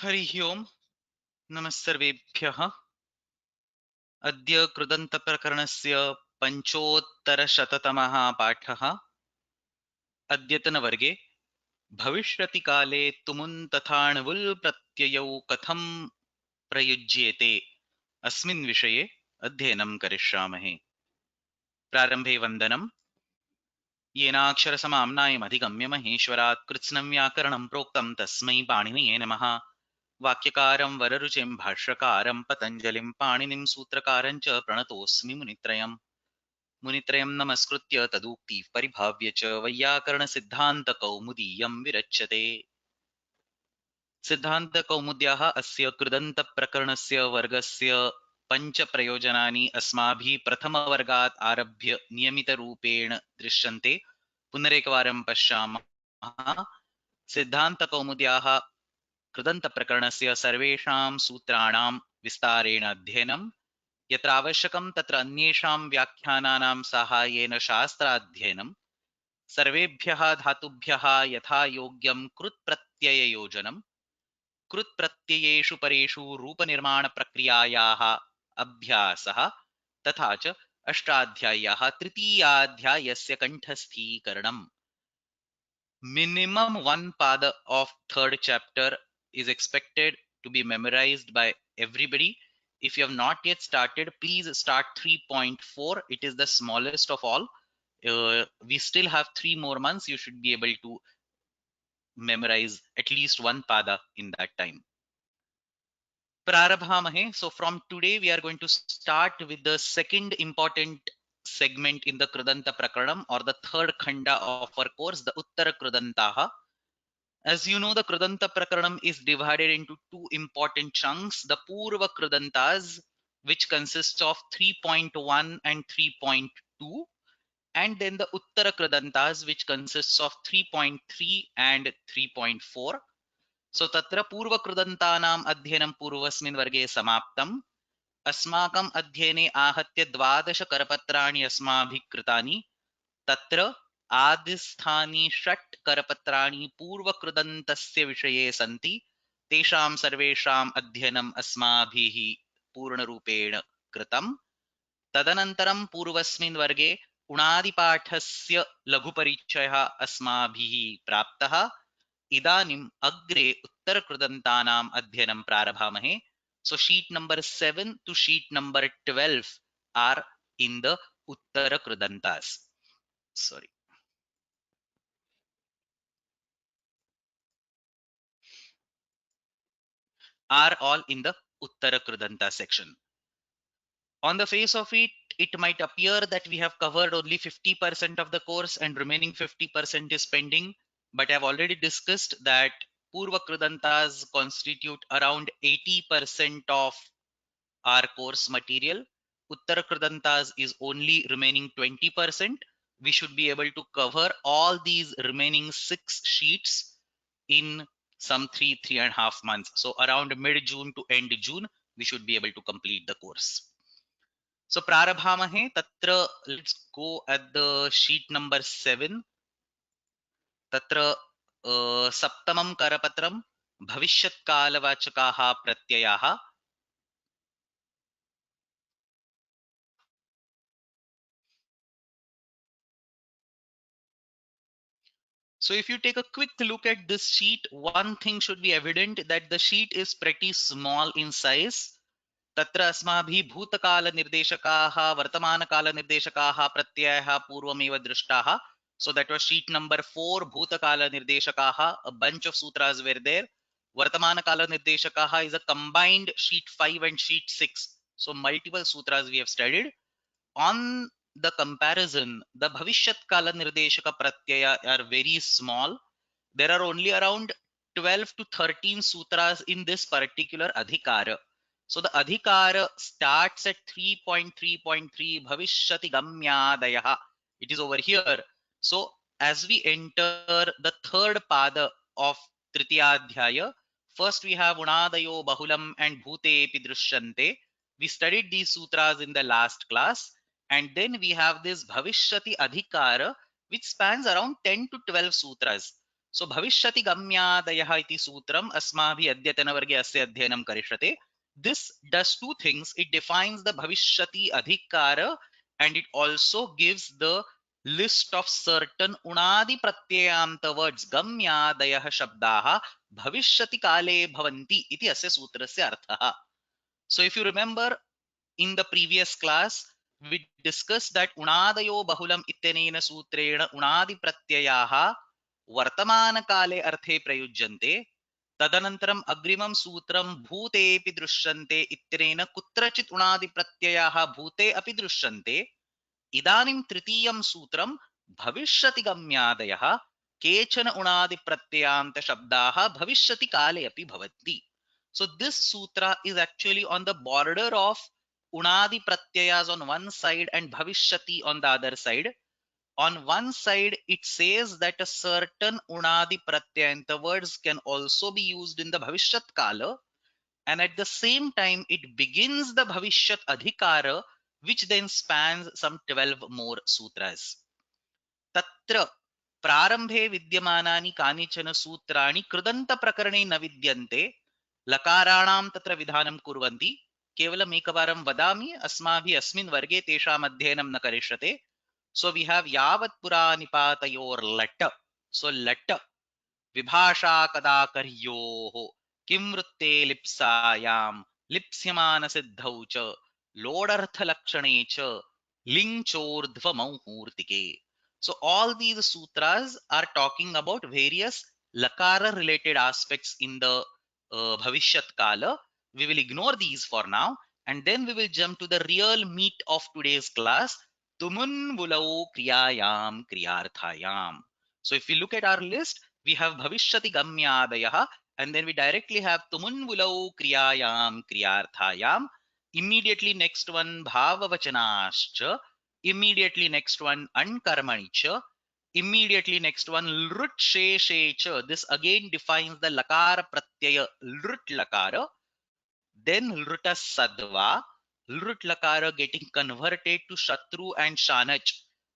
हरिः ओम् नमस्सर्वेभ्यः। अद्य कृदन्तप्रकरणस्य पञ्चोत्तरशततमः पाठः। अद्यतनवर्गे भविष्यतिकाले तुमुन् तथा णवुल् प्रत्ययौ कथं प्रयुज्येते अस्मिन् विषये अध्ययनं करिष्यामहे। प्रारम्भे वन्दनम्। येनाक्षरसमाम्नायमधिगम्य महेश्वरात् कृत्स्नं व्याकरणं प्रोक्तं तस्मै पाणिनये नमः। वाक्यकारं वररुचिं भाष्यकारं पतञ्जलिं पाणिनिं सूत्रकारं च प्रणतोऽस्मि मुनित्रयम्। मुनित्रयं नमस्कृत्य तदुक्तिः परिभाव्य च वैयाकरणसिद्धान्तकौमुदीयं विरच्यते। सिद्धान्तकौमुद्याः अस्य कृदन्तप्रकरणस्य वर्गस्य पञ्चप्रयोजनानि अस्माभिः प्रथमवर्गात् आरभ्य नियमितरूपेण दृश्यन्ते। पुनरेकवारं पश्यामः। सिद्धान्तकौमुद्याः कृदन्तप्रकरणस्य सर्वेषां सूत्राणां विस्तारेण अध्ययनं, यत्र आवश्यकं तत्र अन्येषां व्याख्यानानां साहाय्येन शास्त्राध्ययनं, सर्वेभ्यः धातुभ्यः यथा योग्यं कृत्प्रत्यययोजनं, कृत्प्रत्ययेषु परेषु रूपनिर्माणप्रक्रियायाः अभ्यासः, तथा च अष्टाध्याय्याः तृतीयाध्यायस्य कण्ठस्थीकरणम्। Minimum one pada of third chapter is expected to be memorized by everybody. If you have not yet started, please start 3.4. It is the smallest of all. We still have 3 more months. You should be able to memorize at least one pada in that time. Prarabhamahe. So from today, we are going to start with the second important segment in the Krudanta Prakaranam, or the third khanda of our course, the Uttara Krudantaha. As you know, the Krudanta Prakaranam is divided into two important chunks: the Purva Krudantas, which consists of 3.1 and 3.2, and then the Uttara Krudantas, which consists of 3.3 and 3.4. So तत्र पूर्वकृदन्तानाम् अध्ययनं पूर्वस्मिन् वर्गे समाप्तम्। अस्माकम् अध्ययने आहत्य 12 करपत्राणि अस्माभिः कृतानि। तत्र आदिस्थानि 6 करपत्राणि पूर्वकृदन्तस्य विषये सन्ति। तेषां सर्वेषाम् अध्ययनम् अस्माभिः पूर्णरूपेण कृतम्। तदनन्तरं पूर्वस्मिन् वर्गे उणादिपाठस्य लघुपरिचयः अस्माभिः प्राप्तः। इदानीम् अग्रे उत्तरकृदन्तानाम् अध्ययनं प्रारभामहे. So sheet number 7 to sheet number 12 are in the Uttara Krudantas. Sorry. Are all in the Uttara Krudanta section. On the face of it, it might appear that we have covered only 50% of the course and remaining 50% is pending. But I've already discussed that Purva Krudantas constitute around 80% of our course material. Uttara Krudantas is only remaining 20%. We should be able to cover all these remaining 6 sheets in some 3.5 months. So around mid-June to end June, we should be able to complete the course. So Prarabhamahe, Tatra, let's go at the sheet number 7. Tatra Saptamam Karapatram Bhavishyat Kalavachakaha Pratyayaha. So if you take a quick look at this sheet, one thing should be evident, that the sheet is pretty small in size. तत्र अस्माभिः भूतकालनिर्देशकाः वर्तमानकालनिर्देशकाः प्रत्ययाः पूर्वमेव दृष्टाः. So that was sheet number 4, भूतकालनिर्देशकाः. A bunch of sutras were there. Vartamanakalanirdeşakaha is a combined sheet 5 and sheet 6. So multiple sutras we have studied. On the comparison, the Bhavishyat Kala Nirdeshaka Pratyaya are very small. There are only around 12 to 13 sutras in this particular Adhikara. So the Adhikara starts at 3.3.3 Bhavishyati Gamyadayaha. It is over here. So as we enter the third pada of Tritiyadhyaya, first we have Unadayo Bahulam and Bhutepi Drishyante. We studied these sutras in the last class. And then we have this Bhavishyati Adhikara, which spans around 10 to 12 sutras. सो भविष्यति गम्यादयः इति सूत्रम् अस्माभिः अद्यतनवर्गे अस्य अध्ययनं करिष्यते. This does two things. It defines the bhavishati adhikara and it also gives the list of certain unadi pratyayanta words. Gamyadayah shabdaah bhavishati kale bhavanti iti asya sutrasya arthah. So if you remember in the previous class, we discussed that unadayo bahulam ityanena sutrena unadi pratyayaha वर्तमानकाले अर्थे प्रयुज्यन्ते. तदनन्तरम् अग्रिमं सूत्रं भूतेऽपि दृश्यन्ते इत्यनेन कुत्रचित् उणादिप्रत्ययाः भूते अपि दृश्यन्ते. इदानीं तृतीयं सूत्रं भविष्यतिगम्यादयः केचन उणादिप्रत्ययान्तशब्दाः भविष्यति काले अपि भवन्ति. So this sutra is actually on the border of unadi pratyayas on one side and bhavishyati on the other side. On one side, it says that a certain unadi pratyayanta words can also be used in the bhavishyat kala, and at the same time, it begins the bhavishyat adhikara, which then spans some 12 more sutras. Tatra प्रारंभे विद्यमानानि कानिचन सूत्राणि कृदन्तप्रकरणे न विद्यन्ते. लकाराणां तत्र विधानं कुर्वन्ति. केवलम् एकवारं वदामि, अस्माभिः अस्मिन् वर्गे तेषाम् अध्ययनं न करिष्यते. So we have yavat pura nipatayor lat. So lat vibhasha kada karyoho kimrutte lipsayam lipsyamana siddhau cha lodartha lakshane cha linchordhva mauhurtike. So all these sutras are talking about various lakara related aspects in the bhavishyat kala. We will ignore these for now and then we will jump to the real meat of today's class. Tumun vulau kriyayam kriyarthayam. So if we look at our list, we have bhavishyati gamyadayah and then we directly have tumun vulau kriyayam kriyarthayam. Immediately next one bhavavachanascha. Immediately next one ankarmanicha. Immediately next one lrut sheshecha. This again defines the lakara pratyaya lrut lakara. Then lruta sadva, lrut lakara getting converted to shatru and shanach.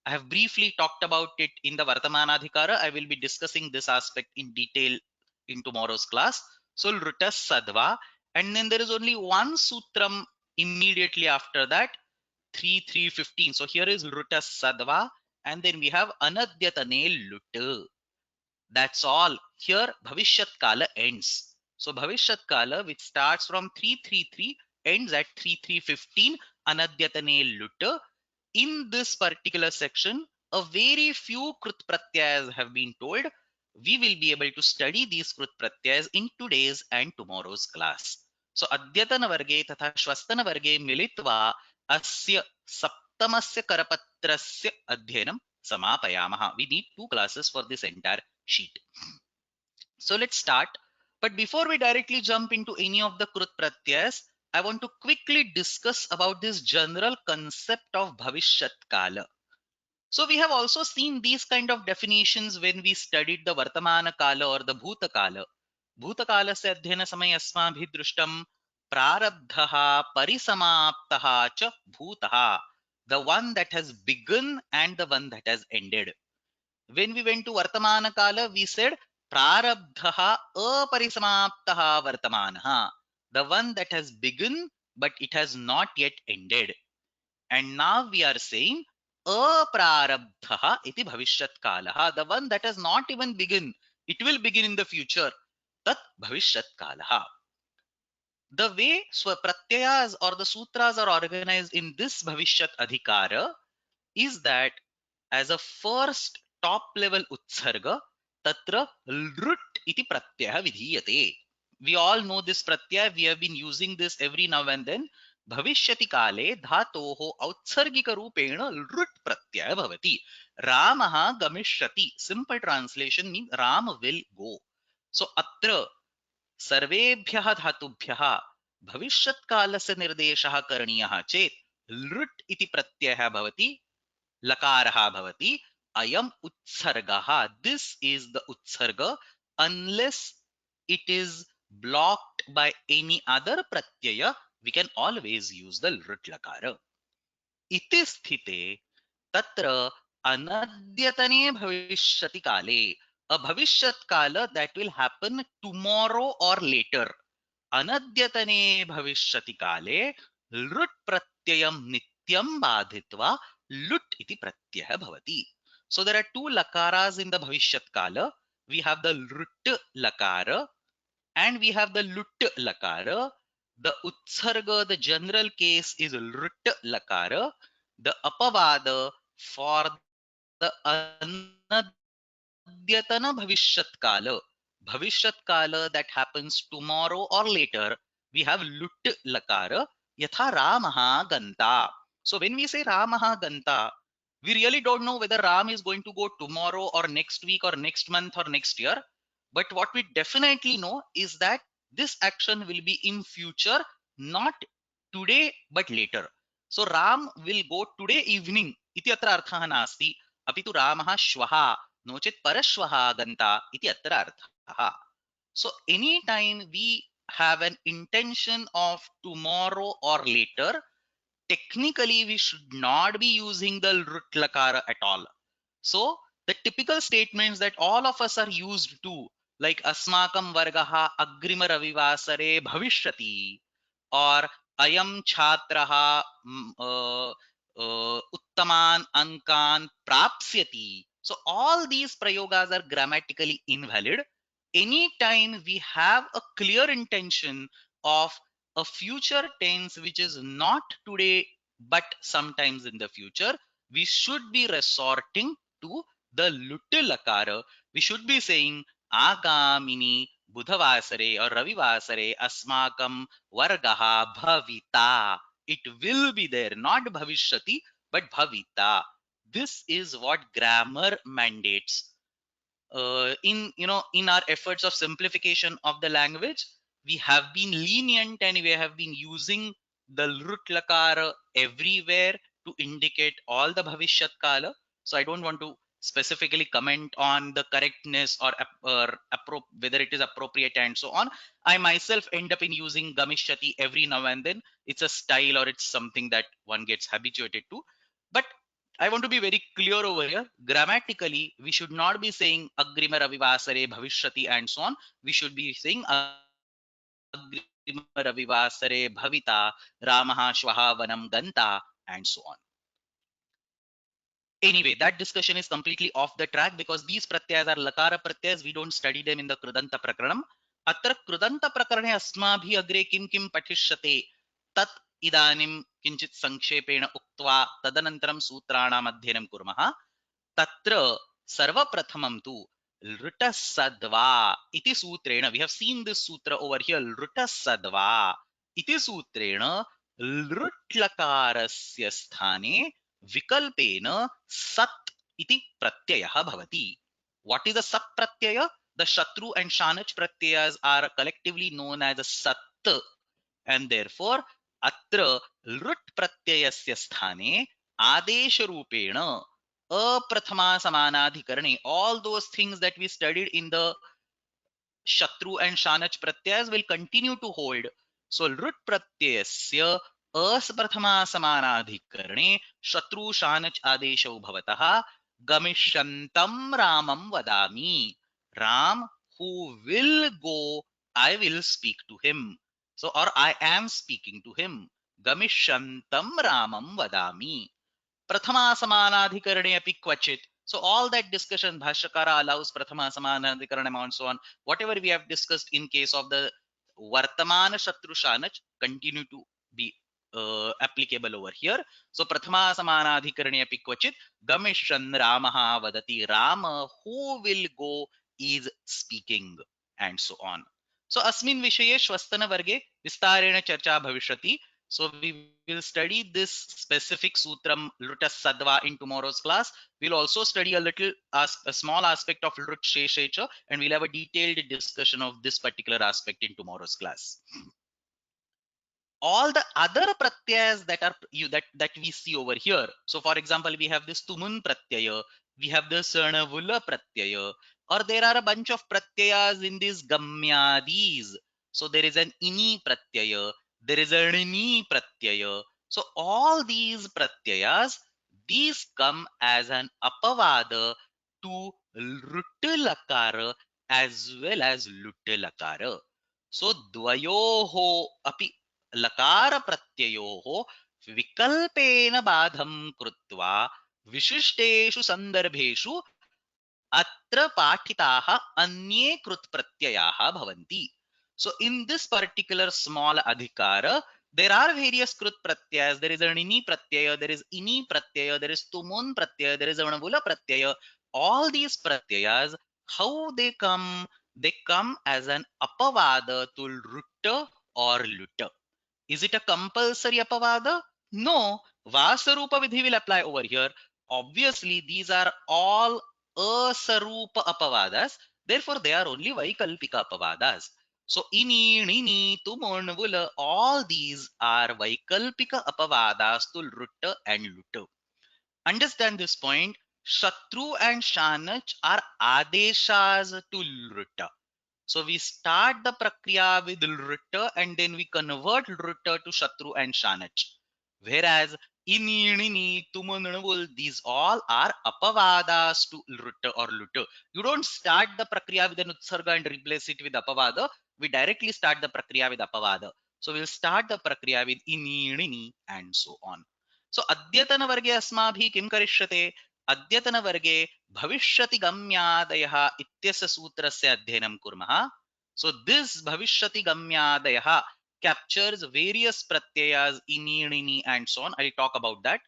I have briefly talked about it in the Vartamanadhikara. I will be discussing this aspect in detail in tomorrow's class. So lruta sadva, and then there is only one sutram immediately after that, 3.3.15. So here is lruta sadva, and then we have anadyatane lut. That's all. Here bhavishyat kala ends. So bhavishyat kala, which starts from 3.3.3, ends at 3.3.15 anadyatane lut. In this particular section, a very few krut pratyayas have been told. We will be able to study these krut pratyayas in today's and tomorrow's class. So adyatana varge tatha shvastana varge militva asya saptamasya karapatrasya adhyanam samapayamaha. We need 2 classes for this entire sheet. So let's start. But before we directly jump into any of the krut pratyayas, I want to quickly discuss about this general concept of bhavishyat kala. So we have also seen these kind of definitions when we studied the vartamana kala or the bhuta kala. Bhuta kala se adhyana samay asmabhi drishtam prarabdhaha parisamaptaha cha bhutaha. The one that has begun and the one that has ended. When we went to Vartamana Kala, we said Prarabdhaha aparisamaptaha Vartamanaha. The one that has begun, but it has not yet ended. And now we are saying Aprarabdhaha iti bhavishyat kalaha. The one that has not even begun. It will begin in the future. Tat bhavishyat kalaha. The way pratyayas or the sutras are organized in this bhavishyat adhikara is that as a first top level utsarga, tatra lrut iti pratyaya vidhiyate. We all know this pratyaya. We have been using this every now and then. Bhavishyati kale dhatoho autsargika rupena lrut pratyaya bhavati. Ramaha gamishyati. Simple translation means Ram will go. So atra सर्वेभ्यः धातुभ्यः भविष्यत्कालस्य निर्देशः करणीयः चेत् लृट् इति प्रत्ययः भवति, लकारः भवति, अयम् उत्सर्गः. This is the utsarga unless it is blocked by any other pratyaya. We can always use the lृट् lakara. इति स्थिते तत्र अनद्यतने भविष्यति काले. a bhavishyat kala that will happen tomorrow or later. Anadyatane bhavishyati kale lut pratyayam nityam badhitva lut iti pratyaya bhavati. So there are two lakaras in the bhavishyat kala. We have the lut lakara and we have the lut lakara. The utsarga, the general case is lut lakara. The apavada for the anadyatana bhavishyat kala, that happens tomorrow or later, we have lut lakara, yatha Ramaha Ganta. So when we say Ramaha Ganta, we really don't know whether Ram is going to go tomorrow or next week or next month or next year. But what we definitely know is that this action will be in future, not today but later. So Ram will go today evening. Iti atra arthah nasti. Apitu Ramah shvaha no chet parashvaha ganta iti atra arthah. So anytime we have an intention of tomorrow or later, technically we should not be using the lut lakara at all. So the typical statements that all of us are used to, like asmakam vargaha agrima ravivasare bhavishyati, or ayam chhatraha uttaman ankan prapsyati. So all these prayogas are grammatically invalid. Anytime we have a clear intention of a future tense which is not today but sometimes in the future, we should be resorting to the lutil lakara. We should be saying agamini budhavasare or ravivasare asmakam vargaha bhavita. It will be there, not bhavishyati but bhavita. This is what grammar mandates. In our efforts of simplification of the language, we have been lenient and we have been using the lut lakara everywhere to indicate all the bhavishyat kala. So I don't want to specifically comment on the correctness or whether it is appropriate and so on. I myself end up in using gamishyati every now and then. It's a style or it's something that one gets habituated to. But I want to be very clear over here. Grammatically, we should not be saying agrima ravivasare bhavishyati and so on. We should be saying agrima ravivasare bhavita ramaha shvaha vanam ganta and so on. Anyway, that discussion is completely off the track because these pratyas are lakara pratyas. We don't study them in the Krudanta Prakaranam. Atra Krudanta Prakarane asmabhi agre kim kim patishyate tat idanim kinchit sanक्षेपेण उक्त्वा तदनन्तरं सूत्राणाम् अध्ययनं कुर्मः. तत्र सर्वप्रथमं तु लृटसद्वा इति सूत्रेण, we have seen this sutra over here, लृटसद्वा इति सूत्रेण लृट्लकारस्य स्थाने विकल्पेन सत् इति प्रत्ययः भवति. What is a sat pratyaya? The shatru and shanach pratyayas are collectively known as a sat, and therefore अत्र लृट् प्रत्ययस्य स्थाने आदेशरूपेण अप्रथमा समानाधिकरणे, all those things that we studied in the shatru and shanach pratyas will continue to hold. So lृट् प्रत्ययस्य अप्रथमा समानाधिकरणे शत्रु shanach आदेशौ भवतः गमिष्यन्तं रामं वदामि. Ram who will go, I will speak to him. So, or I am speaking to him. Gamishantam Ramam Vadami. Prathama Samanadhikarane api kvachit. So all that discussion Bhashyakara allows Prathama Samanadhikaranam and so on. Whatever we have discussed in case of the Vartamana Shatru Shanach continue to be applicable over here. So Prathama Samanadhikarane api kvachit. Gamishan Ramaha Vadati. Rama who will go is speaking and so on. So अस्मिन् विषये श्वस्तनवर्गे विस्तारेण चर्चा भविष्यति. So we will study this specific sutram Lutasadva in tomorrow's class. We'll also study a small aspect of Lut Sheshecha, and we'll have a detailed discussion of this particular aspect in tomorrow's class. All the other pratyayas that we see over here. So for example, we have this tumun pratyaya, we have the sarnavula pratyaya, or there are a bunch of pratyayas in these gamyadis. So there is an ini pratyaya, there is an ini pratyaya. So all these pratyayas, these come as an apavada to Luttalakara as well as Luttalakara. So dvayoho api lakara pratyayoho vikalpena badham krutva विशिष्टेषु सन्दर्भेषु अत्र पाठिताः अन्ये कृत प्रत्ययाः भवन्ति. So in this particular small adhikara, there are various krut pratyayas. There is an ini pratyaya, there is ini pratyaya, there is tumun pratyaya, there is a vanavula pratyaya. All these pratyayas, how they come? They come as an apavada to rutta or lutta. Is it a compulsory apavada? No. Vasarupa vidhi will apply over here. Obviously, these are all asarupa apavadas. Therefore, they are only vaikalpika apavadas. So, ini, nini, tumun, vula, all these are vaikalpika apavadas to rutta and lutta. Understand this point. Shatru and Shanach are adeshas to rutta. So we start the prakriya with Lrutta and then we convert Lrutta to Shatru and Shanach. Whereas Ini, Nini, Tumununavul, these all are apavadas to Lrutta or Lutta. You don't start the prakriya with an Utsarga and replace it with apavada. We directly start the prakriya with apavada. So we'll start the prakriya with Ini, Nini and so on. So Adyatana Varge Asmabhi Kim Karishyate? अद्यतन वर्गे भविष्यति गम्यादयः इत्यस्य सूत्रस्य अध्ययनं कुर्मः. So this भविष्यति गम्यादयः captures various pratyayas ini, nini and so on. I'll talk about that.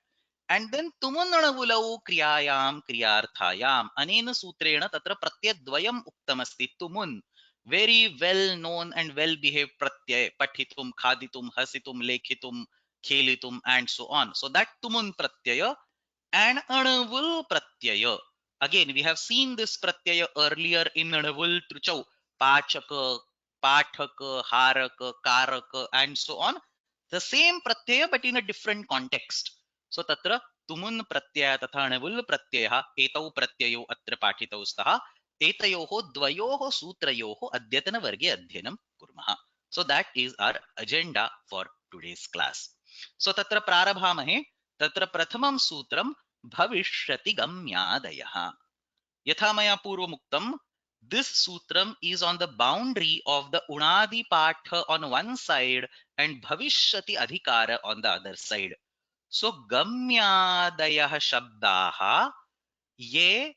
And then तुमुन्नणवुलौ क्रियायां क्रियार्थायाम् अनेन सूत्रेण तत्र प्रत्ययद्वयम् उक्तमस्ति. तुमुन्, very well known and well behaved pratyay, पठितुं, खादितुं, हसितुं, लेखितुं, खेलितुं and so on. So that tumun pratyaya and anavul pratyaya. Again, we have seen this pratyaya earlier in anavul truchau, pachaka, pathaka, haraka, karaka, and so on. The same pratyaya but in a different context. So tatra tumun pratyaya tatha anavul pratyaya etau pratyayo atra pathitau staha etayoho dvayoho sutrayoho adyatana varge adhyanam kurmaha. So that is our agenda for today's class. So tatra prarabhamahe. तत्र प्रथमं सूत्रं भविष्यति गम्यादयः. यथा मया पूर्वमुक्तं, this sutram is on the boundary of the unadi patha on one side and bhavishyati adhikara on the other side. So gamyadayah shabdaha ye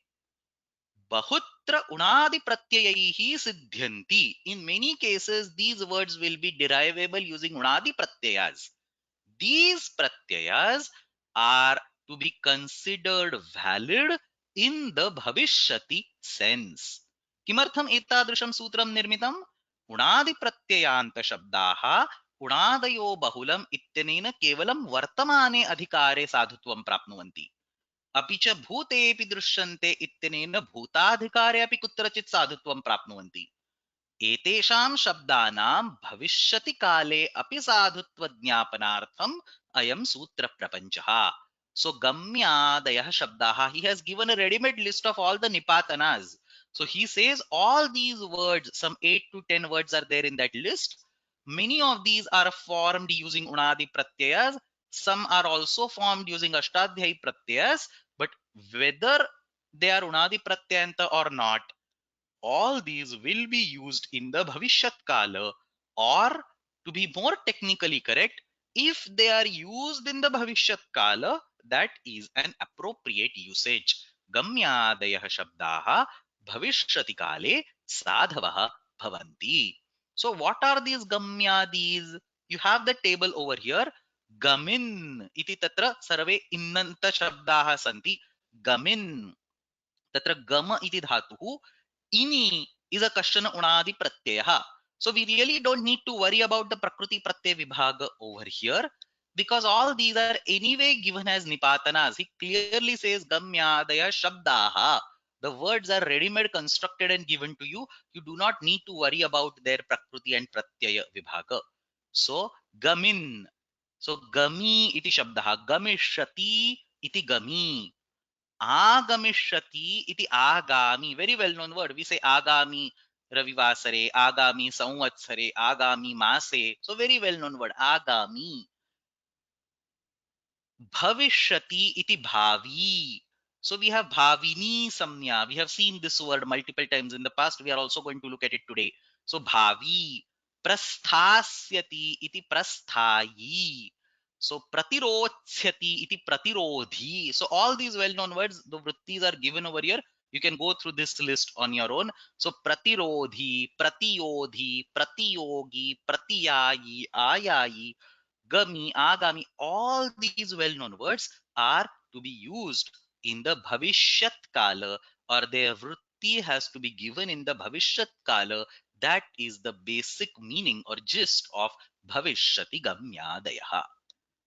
bahutra unadi pratyayaihi siddhyanti. In many cases, these words will be derivable using unadi pratyayas. These pratyayas are to be considered valid in the bhavishyati sense. Kimartham etadrisham sutram nirmitam? Unadi pratyayanta shabdaha unadayo bahulam ityanena kevalam vartamane adhikare sadhutvam prapnuvanti. अपि च भूतेऽपि दृश्यन्ते इत्यनेन भूताधिकारे अपि कुत्रचित् साधुत्वं प्राप्नुवन्ति. एतेषां शब्दानां भविष्यति काले अपि साधुत्व ज्ञापनार्थम् अयं सूत्र प्रपञ्चः. So gamyadayah shabdaha, he has given a ready-made list of all the nipatanas. So he says all these words, some 8 to 10 words are there in that list. Many of these are formed using unadi pratyayas. Some are also formed using ashtadhyayi pratyayas. But whether they are unadi pratyayanta or not, all these will be used in the bhavishyat kala, or to be more technically correct, if they are used in the bhavishyat kala, that is an appropriate usage. Gamyadayah shabdaha bhavishyati kale sadhavah bhavanti. So what are these gamyadis? You have the table over here. Gamin iti tatra sarve innanta shabdaha santi. Gamin tatra gama iti dhatuhu. Ini is a kashana unadi pratyaya. So we really don't need to worry about the prakriti pratyaya vibhaga over here, because all these are anyway given as nipatanas. He clearly says gamyadaya shabdaha. The words are ready-made, constructed and given to you. You do not need to worry about their prakriti and pratyaya vibhaga. So gamin. So gami iti shabdaha. Gamishati iti gami. Agamishyati iti agami. Very well known word. We say agami ravivasare, agami samvatsare, agami mase. So very well known word. Agami. Bhavishyati iti bhavi. So we have bhavini samnya. We have seen this word multiple times in the past. We are also going to look at it today. So bhavi, prasthasyati iti prasthayi. So pratirochyati iti pratirodhi. So all these well-known words, the vrittis are given over here. You can go through this list on your own. So pratirodhi, pratiyodhi, pratiyogi, pratiyayi, ayayi, gami, agami, all these well-known words are to be used in the bhavishyat kala, or their vritti has to be given in the bhavishyat kala. That is the basic meaning or gist of bhavishyati gamyadaya.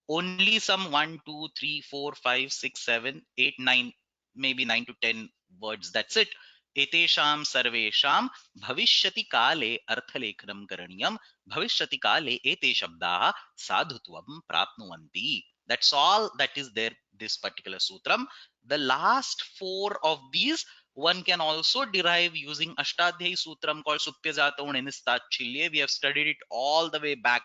Only some 1, 2, 3, 4, 5, 6, 7, 8, 9, maybe 9 to 10 words. That's it. एतेषां सर्वेषां भविष्यति काले अर्थलेखनं करणीयं भविष्यति काले एते शब्दाः साधुत्वं प्राप्नुवन्ति. That's all that is there this particular sutram. The last four of these one can also derive using Ashtadhyayi Sutram called Supyajata Nistachilye. We have studied it all the way back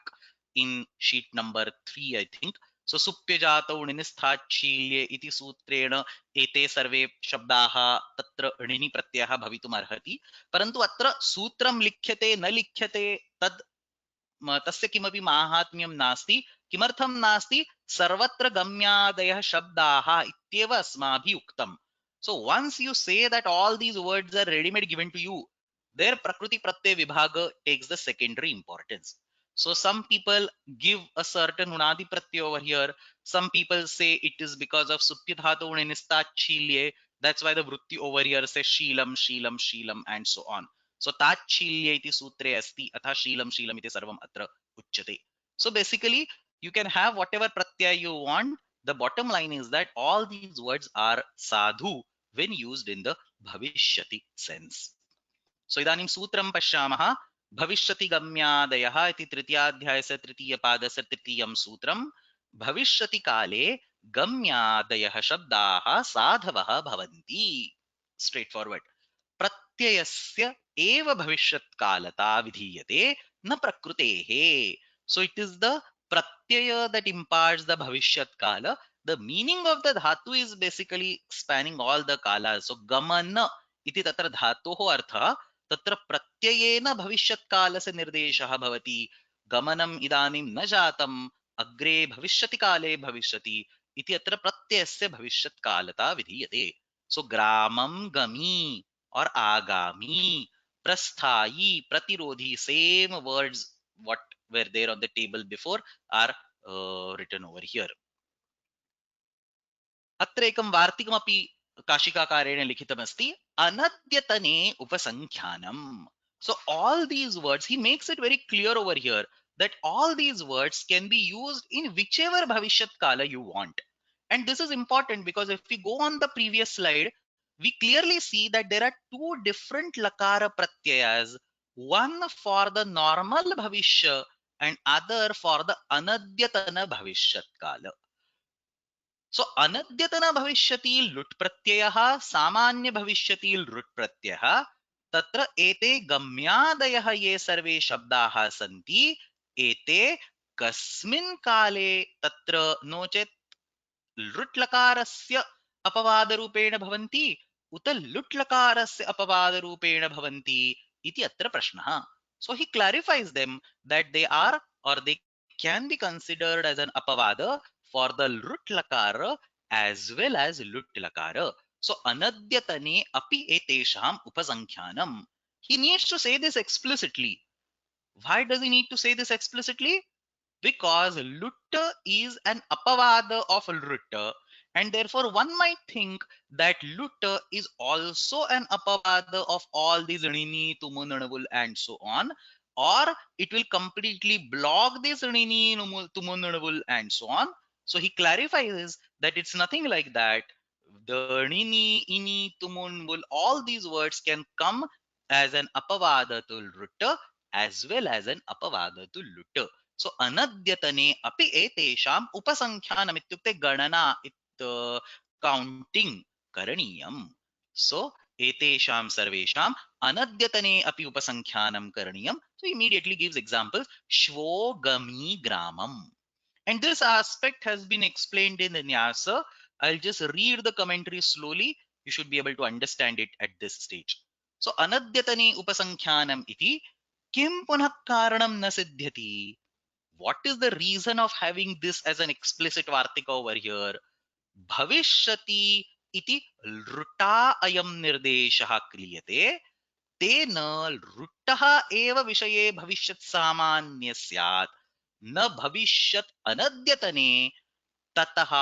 in sheet number 3, I think. So Supyajata Nistachilye iti sutreण एते सर्वे शब्दाः तत्र णिनि प्रत्ययः भवितुम् अर्हति. परन्तु अत्र सूत्रं लिख्यते न लिख्यते तद् तस्य किमपि माहात्म्यं नास्ति. किमर्थं नास्ति? सर्वत्र गम्यादयः शब्दाः इत्येव अस्माभिः उक्तम्. So once you say that all these words are ready made given to you, their prakriti pratyay vibhaga takes the secondary importance. So some people give a certain unadi pratyay over here. Some people say it is because of supyadhatu nistachilye. That's why the vritti over here says shilam, shilam, shilam, and so on. So ताच्छील्य इति सूत्रे अस्ति अतः शीलं शीलम् इति सर्वम् अत्र उच्यते. So basically you can have whatever pratyaya you want. The bottom line is that all these words are sadhu when used in the bhavishyati sense. So इदानीं सूत्रं पश्यामः. भविष्यति गम्यादयः इति तृतीयाध्यायस्य तृतीयपादस्य तृतीयं सूत्रं. भविष्यति काले गम्यादयः शब्दाः साधवः भवन्ति. Straight forward. प्रत्ययस्य एव भविष्यत् कालता विधीयते न प्रकृतेः. So it is the pratyaya that imparts the bhavishyat kala. The meaning of the dhatu is basically spanning all the kalas. So gamana iti tatra dhatoh artha तत्र प्रत्ययेन भविष्यत्कालस्य निर्देशः भवति. गमनम् इदानीं न जातम् अग्रे भविष्यति काले भविष्यति इति अत्र प्रत्ययस्य भविष्यत्कालता विधीयते. सो ग्रामं गमी or agami, prasthayi, pratirodhi, same words what were there on the table before are written over here. अत्र एकं वार्तिकमपि काशिकाकारेण लिखितमस्ति अनद्यतने उपसंख्यानम्. So all these words, he makes it very clear over here that all these words can be used in whichever bhavishyat kala you want. And this is important because if we go on the previous slide, we clearly see that there are two different lakara pratyayas, one for the normal bhavishya and other for the anadyatana bhavishyat kala. So अनद्यतन भविष्यति लुट् प्रत्ययः सामान्य भविष्यति लुट् प्रत्ययः तत्र एते गम्यादयः ये सर्वे शब्दाः सन्ति एते कस्मिन् काले तत्र नो चेत् लुट् लकारस्य अपवादरूपेण भवन्ति उत लुट् लकारस्य अपवादरूपेण भवन्ति इति अत्र प्रश्नः. So he clarifies them that they are or they can be considered as an apavada for the lut lakara as well as lut lakara. So anadyatane api etesham upasankhyanam. He needs to say this explicitly. Why does he need to say this explicitly? Because lutta is an apavada of lutta, and therefore one might think that lutta is also an apavada of all these rini, tumunanavul, and so on, or it will completely block this rini, tumunanavul, and so on. So he clarifies that it's nothing like that. The rini, ini, tumunvul, all these words can come as an apavada to lutta as well as an apavada to lutta. So anadyatane api etesham upasankhyanam ityukte ganana counting karaniyam. So etesham sarvesham anadyatane api upasankhyanam karaniyam. So immediately gives examples. Shvo gami gramam. And this aspect has been explained in the Nyasa. I'll just read the commentary slowly. You should be able to understand it at this stage. So anadyatane upasankhyanam iti kim punah karanam na siddhyati. What is the reason of having this as an explicit vartika over here? Bhavishyati iti lruta ayam nirdeshah kriyate तेन लृट्टः एव विषये भविष्यत् सामान्य स्यात् न भविष्यत् अनद्यतने ततः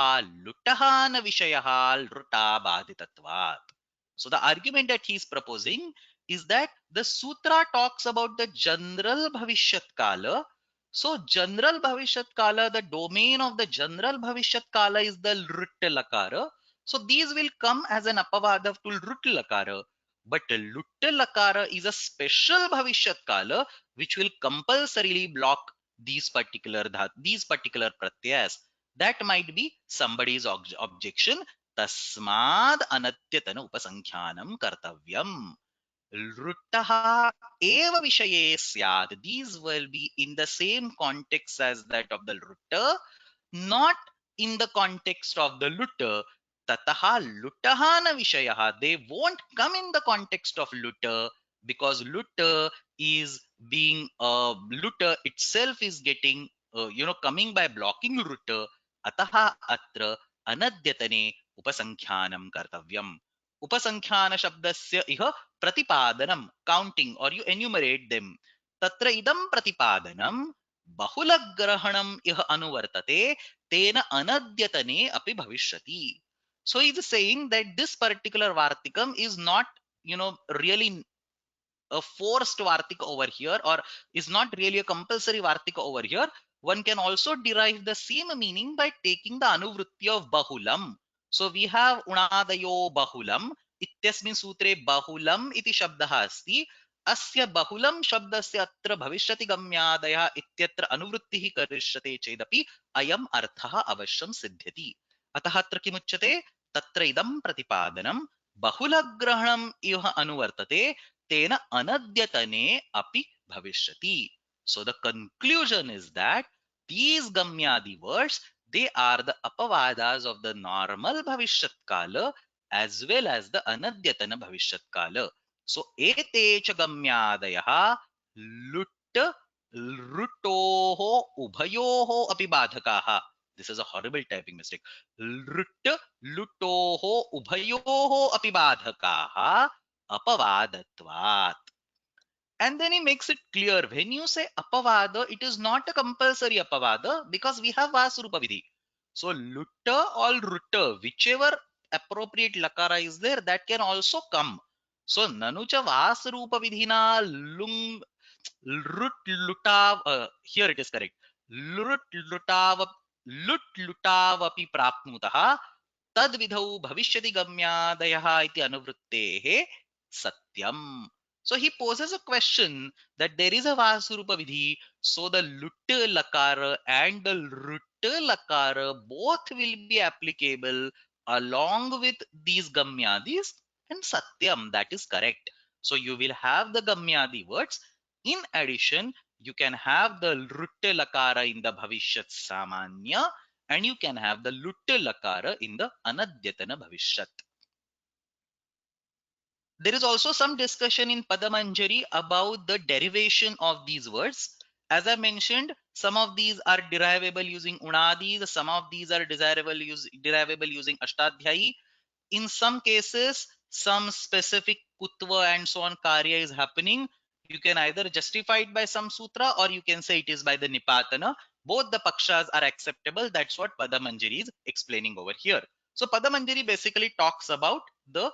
लुटः न विषयः लृटा बाधितत्वात्. So the argument that he is proposing is that the sutra talks about the general bhavishyat kala. So general bhavishyat kala, the domain of the general bhavishyat kala is the lृट् lakara. So these will come as an apavada to lृट् lakara. But lृट् lakara is a special bhavishyat kala which will compulsorily block these particular pratyas. That might be somebody's objection. Tasmad anatyatana upasankhyanam kartavyam. Lruttaha eva vishaye syad. These will be in the same context as that of the lrutta, not in the context of the lutta. Tataha luttaha na vishayaha. They won't come in the context of lutta because lutta is being lutta itself is getting coming by blocking lutta. Ataha atra anadyatane upasankhyanam kartavyam. Upasankhyan shabdasya iha प्रतिपादनम counting or you enumerate them तत्र इदं प्रतिपादनम बहुलग्रहणम इह अनुवर्तते तेन अनद्यतने अपि भविष्यति. So he is saying that this particular vartikam is not really a forced vartika over here, or is not really a compulsory vartika over here. One can also derive the same meaning by taking the anuvritti of bahulam. So we have unadayo bahulam ityasmin sutre bahulam iti shabdah asti. अस्य बहुलं शब्दस्य अत्र भविष्यति गम्यादयः इत्यत्र अनुवृत्तिः करिष्यते चेदपि अयम् अर्थः अवश्यं सिद्ध्यति. अतः अत्र किमुच्यते? तत्र इदं प्रतिपादनं बहुलग्रहणम् इह अनुवर्तते तेन अनद्यतने अपि भविष्यति. So the conclusion is that these gamyadi words, they are the apavadas of the normal bhavishyat kala as well as the anadyatana bhavishyat kala. So ete cha gamyadayah lut lrutoho ubhayoho api badhakaha. This is a horrible typing mistake. Lut lutoho ubhayoho api badhakaha apavadatvat. And then he makes it clear, when you say apavada, it is not a compulsory apavada because we have vasrupa vidhi. So lutta or rutta, whichever appropriate lakara is there, that can also come. So nanucha vasrupa vidhina lung lut lutav, here it is correct. Lut lutav lut lutavapi prapnutaha tad vidhau bhavishyati gamyadayah iti anuvrittehe satyam. So he poses a question that there is a Vasurupa Vidhi, so the Lutta Lakara and the Rutta Lakara both will be applicable along with these Gamyadis and Satyam, that is correct. So you will have the Gamyadi words. In addition, you can have the Rutta Lakara in the Bhavishyat Samanya and you can have the Lutta Lakara in the Anadyatana Bhavishyat. There is also some discussion in Padamanjari about the derivation of these words. As I mentioned, some of these are derivable using unadis, some of these are derivable using ashtadhyayi. In some cases, some specific kutva and so on karya is happening. You can either justify it by some sutra or you can say it is by the nipatana. Both the pakshas are acceptable. That's what Padamanjari is explaining over here. So Padamanjari basically talks about the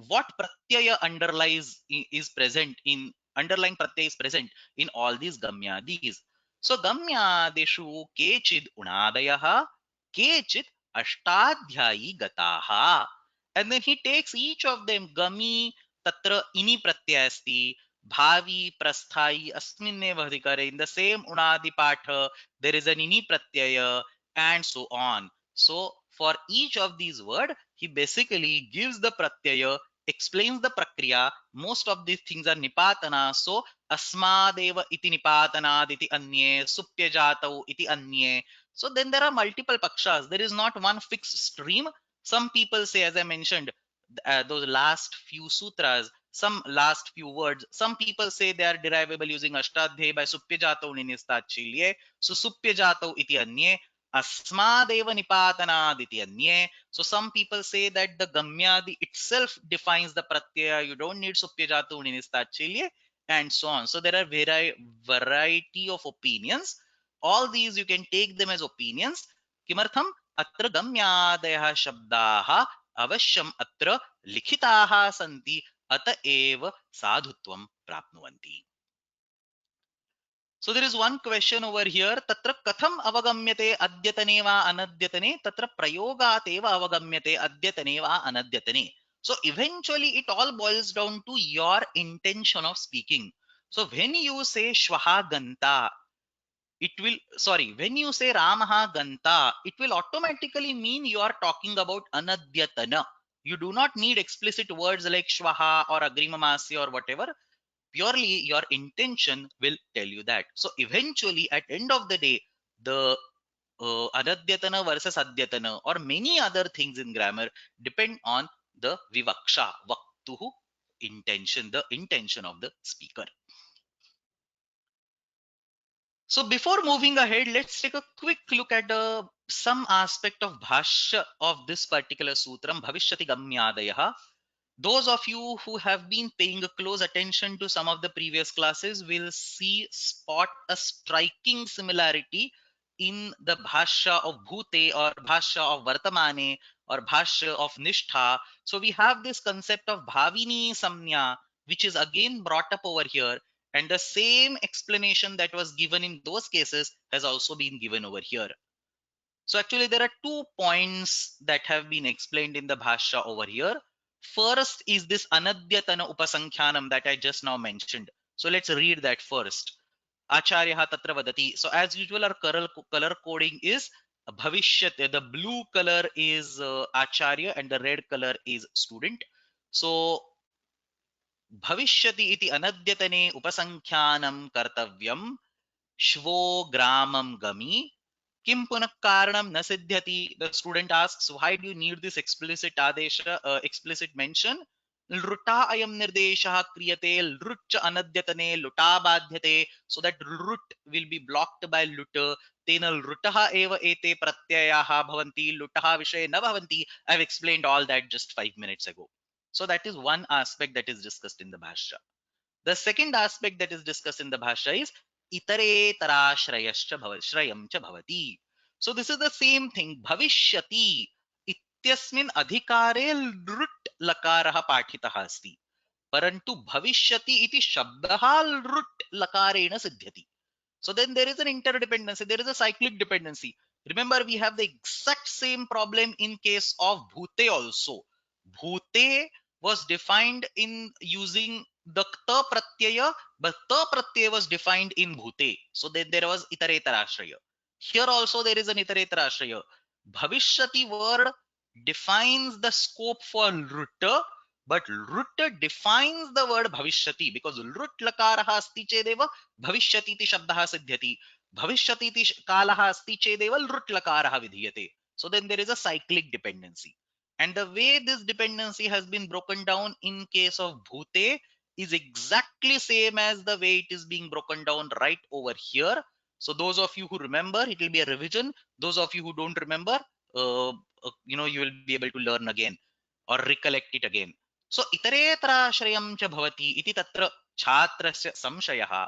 what pratyaya is present in underlying pratyaya is present in all these gamyadis. So gamyadeshu kechid unadayah, kechid ashtadhyayi gataha. And then he takes each of them. Gami tatra ini pratyayasti, bhavi prasthai asminneva adhikare. In the same unadi patha, there is an ini pratyaya and so on. So for each of these words, he basically gives the pratyaya, explains the prakriya. Most of these things are nipatana. So asmadeva iti nipatanad iti anye, supyajatau iti anye. So then there are multiple pakshas. There is not one fixed stream. Some people say, as I mentioned, those last few sutras, some last few words, some people say they are derivable using ashtadhyayi by supyajato ninistachilye. So supyajato iti anye, asmadeva nipatanad iti anye. So some people say that the gamyadi itself defines the pratyaya. You don't need supyajato ninistachilye, and so on. So there are variety of opinions. All these you can take them as opinions. Kimartham? Atra gamyadayah shabdaha avashyam atra likhitaha santi ata eva sadhutvam prapnuvanti. So there is one question over here. Tatra katham avagamyate adyatane va anadyatane? Tatra prayogat eva avagamyate adyatane va anadyatane. So eventually it all boils down to your intention of speaking. So when you say shvaha ganta, it will, sorry, when you say Ramaha Ganta, it will automatically mean you are talking about Anadyatana. You do not need explicit words like Shvaha or Agrimamasya or whatever. Purely your intention will tell you that. So eventually, at end of the day, the Anadyatana versus Adyatana or many other things in grammar depend on the Vivaksha, Vaktuhu, intention, the intention of the speaker. So before moving ahead, let's take a quick look at some aspect of bhashya of this particular sutram, Bhavishyati Gamyadayah. Those of you who have been paying close attention to some of the previous classes will spot a striking similarity in the bhashya of Bhute or bhashya of Vartamane or bhashya of Nishtha. So we have this concept of Bhavini Samnya, which is again brought up over here, and the same explanation that was given in those cases has also been given over here. So actually there are 2 points that have been explained in the bhashya over here. First is this anadyatana upasankhyanam that I just now mentioned. So let's read that first. Acharya tatra vadati. So as usual our color coding is bhavishyat. The blue color is acharya and the red color is student. So भविष्यति इति अनद्यतने उपसंख्यानं कर्तव्यं श्वो ग्रामं गमि किं पुनः कारणं न सिद्ध्यति. The student asks, why do you need this explicit adesha, explicit mention? लृटा अयं निर्देशः क्रियते लृच्च अनद्यतने लुटा बाध्यते. So that लृट् will be blocked by लुट. तेन लृटः एव एते प्रत्ययाः भवन्ति, लुटः विषये न भवन्ति. I've explained all that just 5 minutes ago. So that is one aspect that is discussed in the bhashya. The second aspect that is discussed in the bhashya is shrayam cha bhavati. So this is the same thing. Bhavishyati ityasmin adhikare lrut lakarah pathitah asti. Parantu bhavishyati iti shabdah lrut lakarena siddhyati. So then there is an interdependency. There is a cyclic dependency. Remember, we have the exact same problem in case of bhute also. Bhute was defined in using the ta pratyaya, but ta pratyaya was defined in bhute. So then there was itaretarashraya. Here also there is an itaretarashraya. Bhavishyati word defines the scope for ruta, but ruta defines the word bhavishyati because rut lakarah asti chedeva भविष्यति इति शब्दः सिद्ध्यति. भविष्यति इति कालः अस्ति चेदेव लृट् लकारः विधीयते. So then there is a cyclic dependency. And the way this dependency has been broken down in case of bhute is exactly same as the way it is being broken down right over here. So those of you who remember, it will be a revision. Those of you who don't remember, you will be able to learn again or recollect it again. So iteretarashrayam cha bhavati iti tatra छात्रस्य संशयः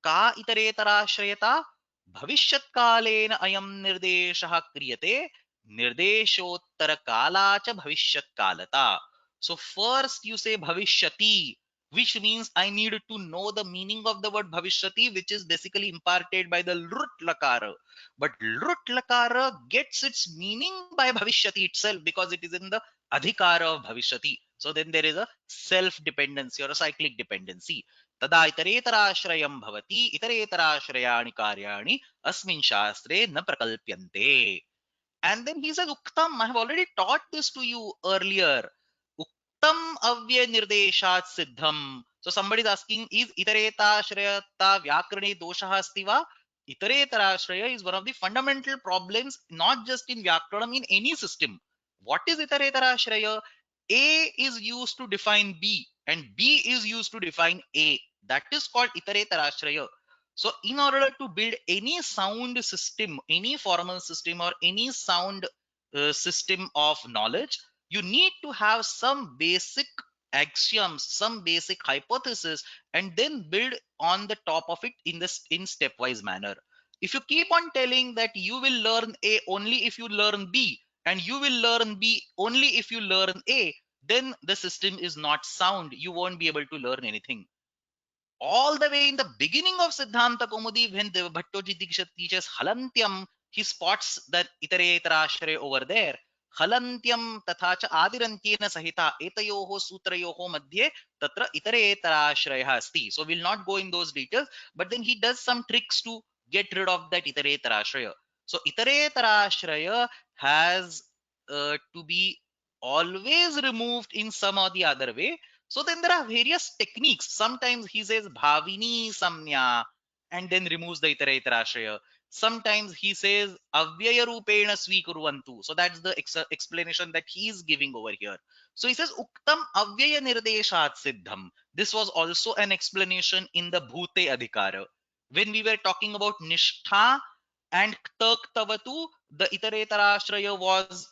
का इतरेतराश्रयता भविष्यत्कालेन अयं निर्देशः क्रियते निर्देशोत्तरकाला च भविष्यत्कालता. So first you say bhavishyati, which means I need to know the meaning of the word bhavishyati, which is basically imparted by the lrut lakara. But lrut lakara gets its meaning by bhavishyati itself because it is in the adhikara of bhavishyati. So then there is a self dependency or a cyclic dependency. तदा इतरेतराश्रयं भवति इतरेतराश्रयाणि कार्याणि अस्मिन् शास्त्रे न प्रकल्प्यन्ते. And then he says uktam, I have already taught this to you earlier. Uktam avya nirdeshat siddham. So somebody is asking, is itaretashrayata vyakarane doshah asti va? Itaretarashraya is one of the fundamental problems, not just in Vyakaranam, in any system. What is Itaretarashraya? A is used to define B, and B is used to define A. That is called Itaretarashraya. So, in order to build any sound system, any formal system, or any sound system of knowledge, you need to have some basic axioms, some basic hypothesis, and then build on the top of it in this in stepwise manner. If you keep on telling that you will learn A only if you learn B, and you will learn B only if you learn A, then the system is not sound. You won't be able to learn anything. All the way in the beginning of Siddhanta Kaumudi, when the Bhattoji Diksha teaches Halantyam, he spots that Itaretarashray over there. Halantyam tatha cha adirantyena sahita etayoho sutrayoho madhye tatra itaretarashrayah asti. So we'll not go in those details, but then he does some tricks to get rid of that itaretarashraya. So itaretarashraya has to be always removed in some or the other way. So then there are various techniques. Sometimes he says bhavini samnya and then removes the itara itarashraya. Sometimes he says avyaya rupena svikurvantu. So that's the explanation that he is giving over here. So he says uktam avyaya nirdeshat siddham. This was also an explanation in the bhute adhikara. When we were talking about nishtha and ktaktavatu, the itaretarashraya was,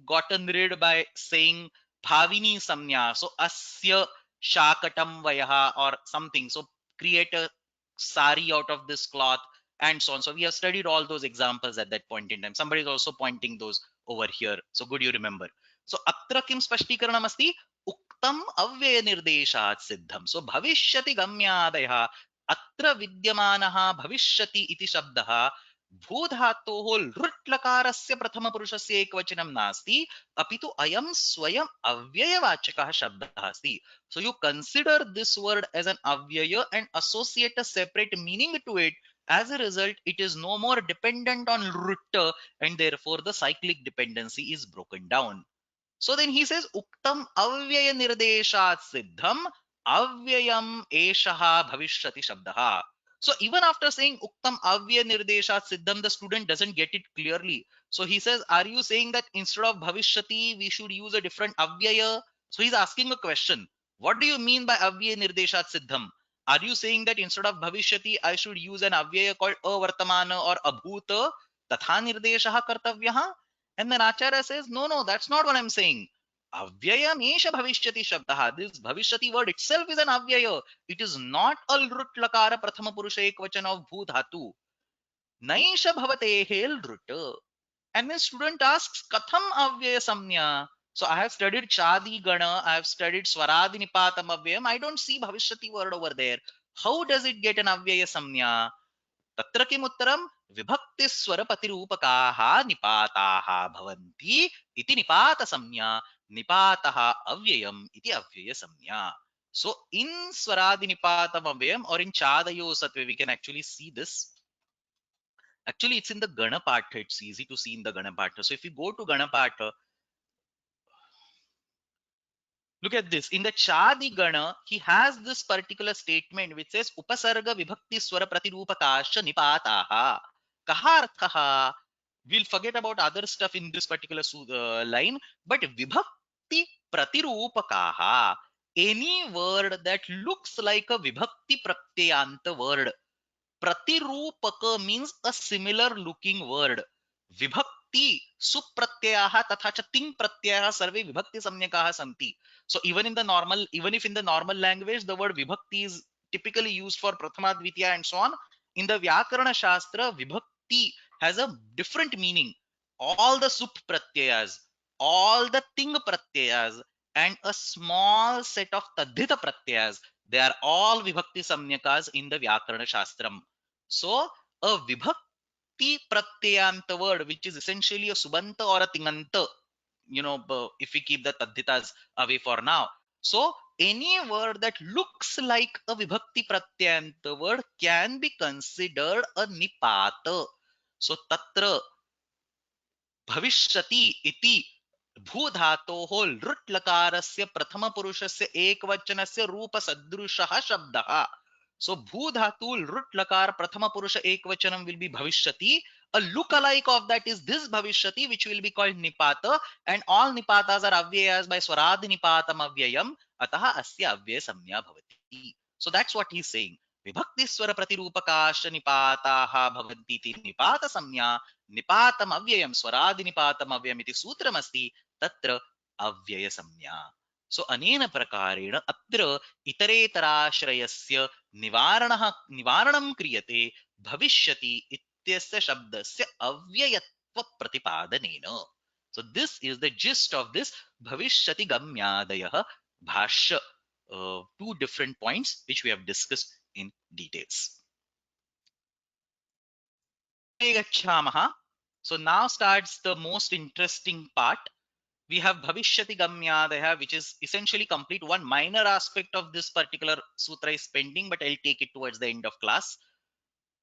gotten rid by saying bhavini samnya. So asya shakatam vayaha or something. So create a sari out of this cloth and so on. So we have studied all those examples at that point in time. Somebody is also pointing those over here. So good you remember. So atra kim spashtikaranam asti uktam avyaya nirdeshat siddham. So bhavishyati gamyadaya atra vidyamanaha bhavishyati iti shabdaha भूधातोः लृट् लकारस्य प्रथमपुरुषस्य एकवचनं नास्ति अपितु अयं स्वयं अव्ययवाचकः शब्दः अस्ति. So you consider this word as an avyaya and associate a separate meaning to it. As a result, it is no more dependent on rutta, and therefore the cyclic dependency is broken down. So then he says, Uktam avyaya nirdeshat siddham avyayam eshaha bhavishyati shabdaha. So even after saying Uktam avyaya nirdeshat siddham, the student doesn't get it clearly. So he says, are you saying that instead of bhavishyati, we should use a different avyaya? So he's asking a question. What do you mean by avyaya nirdeshat siddham? Are you saying that instead of bhavishyati, I should use an avyaya called avartamana or abhuta tatha nirdeshaha kartavyaha? And then Acharya says, no, no, that's not what I'm saying. Avyayam esha bhavishyati shabdaha. This bhavishyati word itself is an avyaya. It is not a lrut lakara prathama purusha ekvachana of bhu dhatu. Naisha bhavatehe lrut. And then student asks, katham avyaya samnya? So I have studied chadi gana, I have studied swaradi nipatam avyayam. I don't see bhavishyati word over there. How does it get an avyaya samnya? तत्र किम् उत्तरं विभक्तिस्वरपतिरूपकाः निपाताः भवन्ति इति निपातसंज्ञा निपातः अव्ययम् इति अव्ययसंज्ञा. So in swaradi nipatam avyayam or in chadayo satve we can actually see this. Actually it's in the ganapatha. It's easy to see in the ganapatha. So if you go to ganapatha, look at this. In the Chadi Gana, he has this particular statement which says Upasarga Vibhakti Swara Pratirupakasha Nipataha. Kaharthaha. We'll forget about other stuff in this particular line, but Vibhakti Pratirupakaha. Any word that looks like a Vibhakti Pratyayanta word. Pratirupaka means a similar looking word. Vibhakti supratyayah tatha cha ting pratyayah sarve vibhakti samyakaah santi. So even if in the normal language the word vibhakti is typically used for prathama dvitiya and so on, in the Vyakarana Shastra vibhakti has a different meaning. All the sup pratyayas, all the ting pratyayas, and a small set of tadhita pratyayas, they are all vibhakti samyakas in the Vyakarana Shastram. So a vibhakti pratyayanta word, which is essentially a subanta or a tinganta, if we keep the tadhitas away for now. So any word that looks like a vibhakti pratyayanta word can be considered a nipata. So tatra भविष्यति इति भूधातोः लृट् लकारस्य प्रथमपुरुषस्य एकवचनस्य रूपसदृशः शब्दः. So bhu dhatu rut lakar prathama purusha ekvachanam will be bhavishyati. A look-alike of that is this bhavishyati, which will be called nipata, and all nipatas are avyayas by swaradi nipatam avyayam, ataha asya avyaya samya bhavati. So that's what he's saying. Vibhakti swara pratirupakasha nipataha bhavanti iti nipata samya nipatam avyayam swaradi nipatam avyayam iti sutram asti tatra avyaya samya. So anena prakareण अत्र इतरेतराश्रयस्य निवारणं क्रियते भविष्यति इत्यस्य शब्दस्य अव्ययत्व प्रतिपादनेन. So this is the gist of this bhavishyati gamyadayah bhashya, two different points which we have discussed in details. So now starts the most interesting part. We have bhavishyati gamyadaya, which is essentially complete. One minor aspect of this particular sutra is pending, but I'll take it towards the end of class.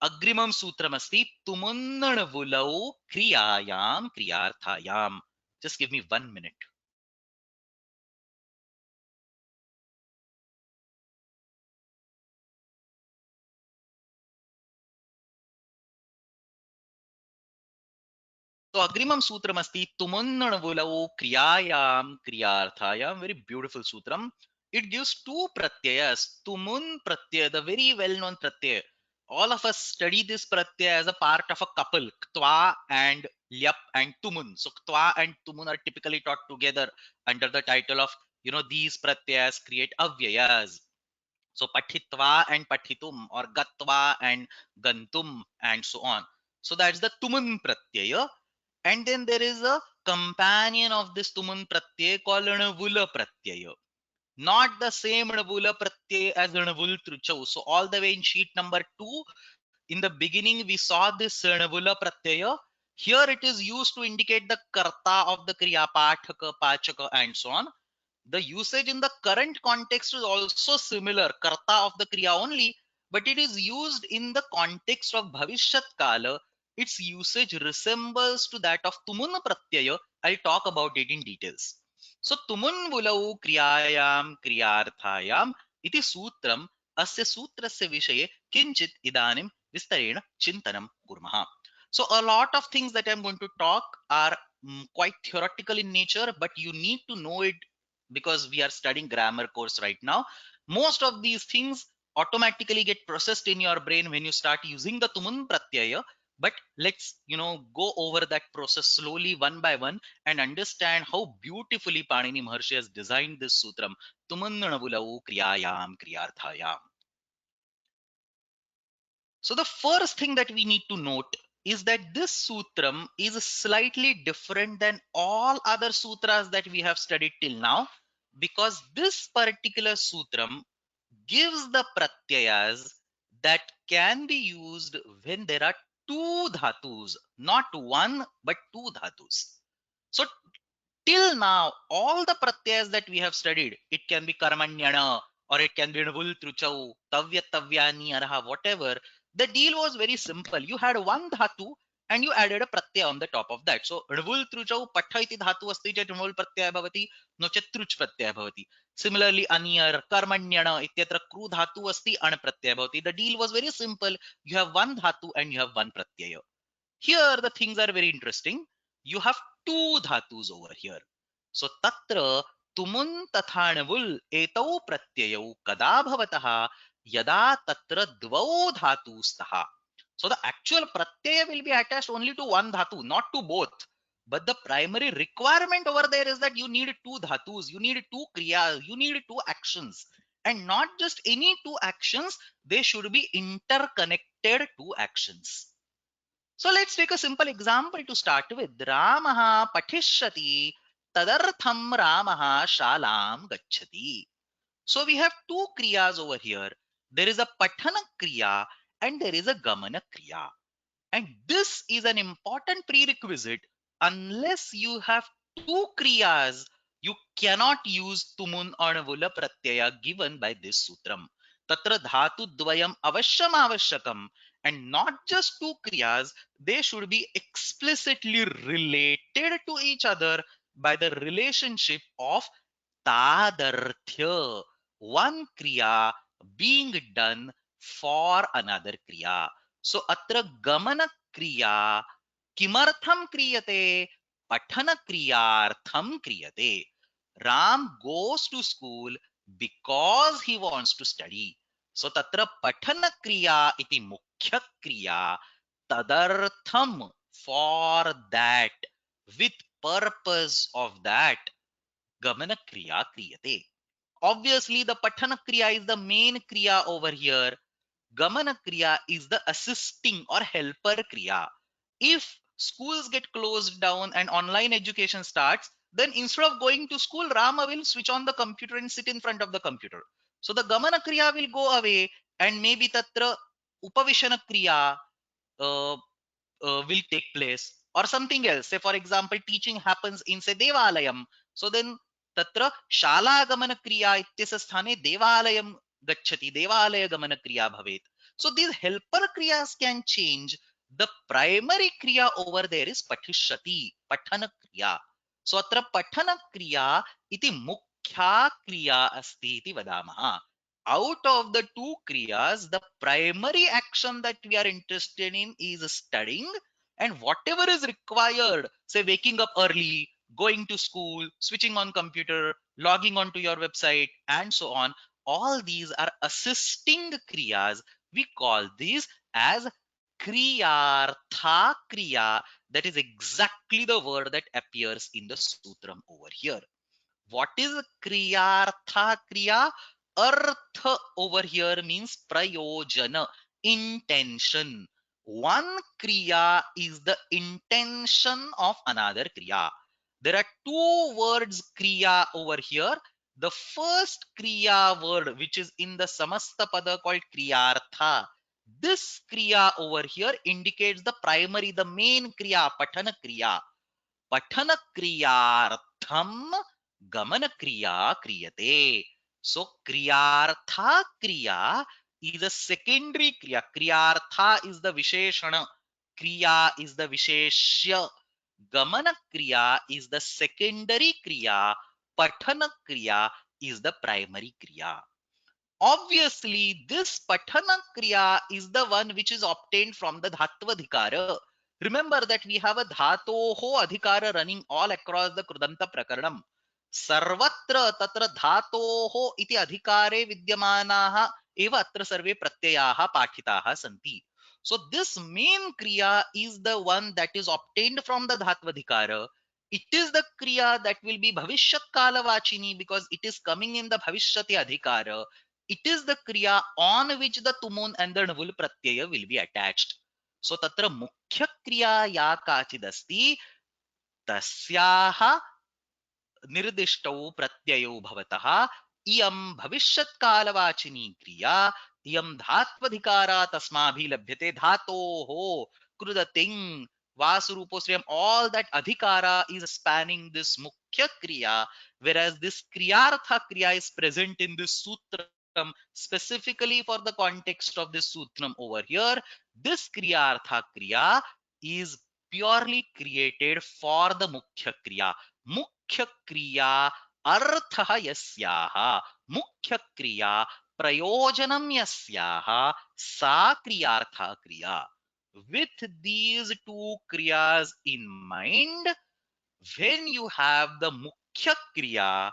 Agrimam sutramasti tumunnavulau kriyayam kriyarthayam. Just give me 1 minute. So Agrimam Sutramasti Tumunnavulau Kriyayam Kriyarthayam. Very beautiful sutram. It gives two pratyayas. Tumun pratyaya, the very well-known pratyaya. All of us study this pratyaya as a part of a couple, Ktwa and Lyap and Tumun. So Ktwa and Tumun are typically taught together under the title of, these pratyayas create avyayas. So Pathitva and Pathitum, or Gatva and Gantum, and so on. So that's the Tumun pratyaya. And then there is a companion of this Tumun pratyaya called Navula pratyaya. Not the same Navula pratyaya as Navul Truchau. So all the way in sheet number 2, in the beginning we saw this Navula pratyaya. Here it is used to indicate the karta of the kriya, pathaka, pachaka, and so on. The usage in the current context is also similar, karta of the kriya only, but it is used in the context of bhavishyat kala. Its usage resembles to that of tumun pratyaya. I'll talk about it in details. So tumun vulau kriyayam kriyarthayam iti sutram asya sutrasya vishaye kinchit idanim vistarena chintanam kurmaha. So a lot of things that I'm going to talk are quite theoretical in nature, but you need to know it because we are studying grammar course right now. Most of these things automatically get processed in your brain when you start using the tumun pratyaya. But let's go over that process slowly one by one and understand how beautifully Panini Maharshi has designed this sutram. Tumannavulau kriyayam kriyarthayam. So the first thing that we need to note is that this sutram is slightly different than all other sutras that we have studied till now, because this particular sutram gives the pratyayas that can be used when there are two dhatus, not one but two dhatus. So till now, all the pratyayas that we have studied, it can be karmanyana, or it can be navul truchau, tavya tavyani, araha, whatever. The deal was very simple. You had one dhatu and you added a pratyaya on the top of that. So navul truchau patha iti dhatu asti chet navul pratyaya bhavati, no chet truch pratyaya bhavati. Similarly, aniyar, karmanyana ityatra kru dhatu asti an pratyaya bhavati. The deal was very simple. You have one dhatu and you have one pratyaya. Here the things are very interesting. You have two dhatus over here. So tatra tumun tathanavul etau pratyayau kada bhavataha yada tatra dvau dhatustaha. So the actual pratyaya will be attached only to one dhatu, not to both. But the primary requirement over there is that you need two dhatus, you need two kriyas, you need two actions. And not just any two actions, they should be interconnected two actions. So let's take a simple example to start with. Ramaha patishyati tadartham Ramaha shalam gacchati. So we have two kriyas over here. There is a patana kriya and there is a gamana kriya. And this is an important prerequisite. Unless you have two kriyas, you cannot use tumun or navula pratyaya given by this sutram. Tatra dhatu dvayam avashyam avashyakam. And not just two kriyas, they should be explicitly related to each other by the relationship of tadarthya. One kriya being done for another kriya. So atra gamana kriya किमर्थम क्रियते पठन क्रियार्थम क्रियते. Ram goes to school because he wants to study. So tatra patana kriya iti mukhya kriya tadartham, for that, with purpose of that, gamana kriya kriyate. Obviously the patana kriya is the main kriya over here. Gamana kriya is the assisting or helper kriya. If schools get closed down and online education starts, then instead of going to school, Rama will switch on the computer and sit in front of the computer. So the Gamana kriya will go away, and maybe Tatra Upavishana kriya uh, will take place, or something else. Say for example teaching happens in say devalayam, so then tatra shala gamana kriya ityasya sthane devalayam gachati, devalaya gamana kriya bhavet. So these helper kriyas can change. The primary kriya over there is patishati, patana kriya. So atra patana kriya iti mukhya kriya asti iti vadamaha. Out of the two kriyas, the primary action that we are interested in is studying, and whatever is required, say waking up early, going to school, switching on computer, logging onto your website, and so on, all these are assisting kriyas. We call these as kriyartha kriya. That is exactly the word that appears in the sutram over here. What is kriyartha kriya? Artha over here means prayojana, intention. One kriya is the intention of another kriya. There are two words kriya over here. The first kriya word, which is in the samasta pada called kriyartha, this kriya over here indicates the primary, the main kriya, patana kriya. Patana kriyartham gamana kriya kriyate. So kriyartha kriya is a secondary kriya. Kriyartha is the visheshana. Kriya is the visheshya. Gamana kriya is the secondary kriya. Patana kriya is the primary kriya. Obviously, this patana kriya is the one which is obtained from the dhatva adhikara. Remember that we have a dhatoho adhikara running all across the Krudanta Prakaranam. Sarvatra tatra dhatoho iti adhikare vidyamanaha eva atra sarve pratyayaha pathitaha santi. So this main kriya is the one that is obtained from the dhatva adhikara. It is the kriya that will be bhavishyat kala vachini because it is coming in the bhavishyati adhikara. It is the kriya on which the tumun and the navul pratyaya will be attached. So tatra mukhya kriya ya kachidasti tasyaha निर्दिष्टौ प्रत्ययौ भवतः इयं भविष्यत्कालवाचिनी क्रिया इयं धात्वधिकारा तस्माभिः लभ्यते धातोः कृदतिं वासुरूपोश्रियम्. All that adhikara is spanning this mukhya kriya, whereas this kriyartha kriya is present in this sutram specifically for the context of this sutram over here. This kriyartha kriya is purely created for the mukhya kriya. मुख्य क्रिया अर्थः यस्याः, मुख्य क्रिया प्रयोजनं यस्याः, सा क्रियार्था क्रिया. With these two kriyas in mind, when you have the mukhya kriya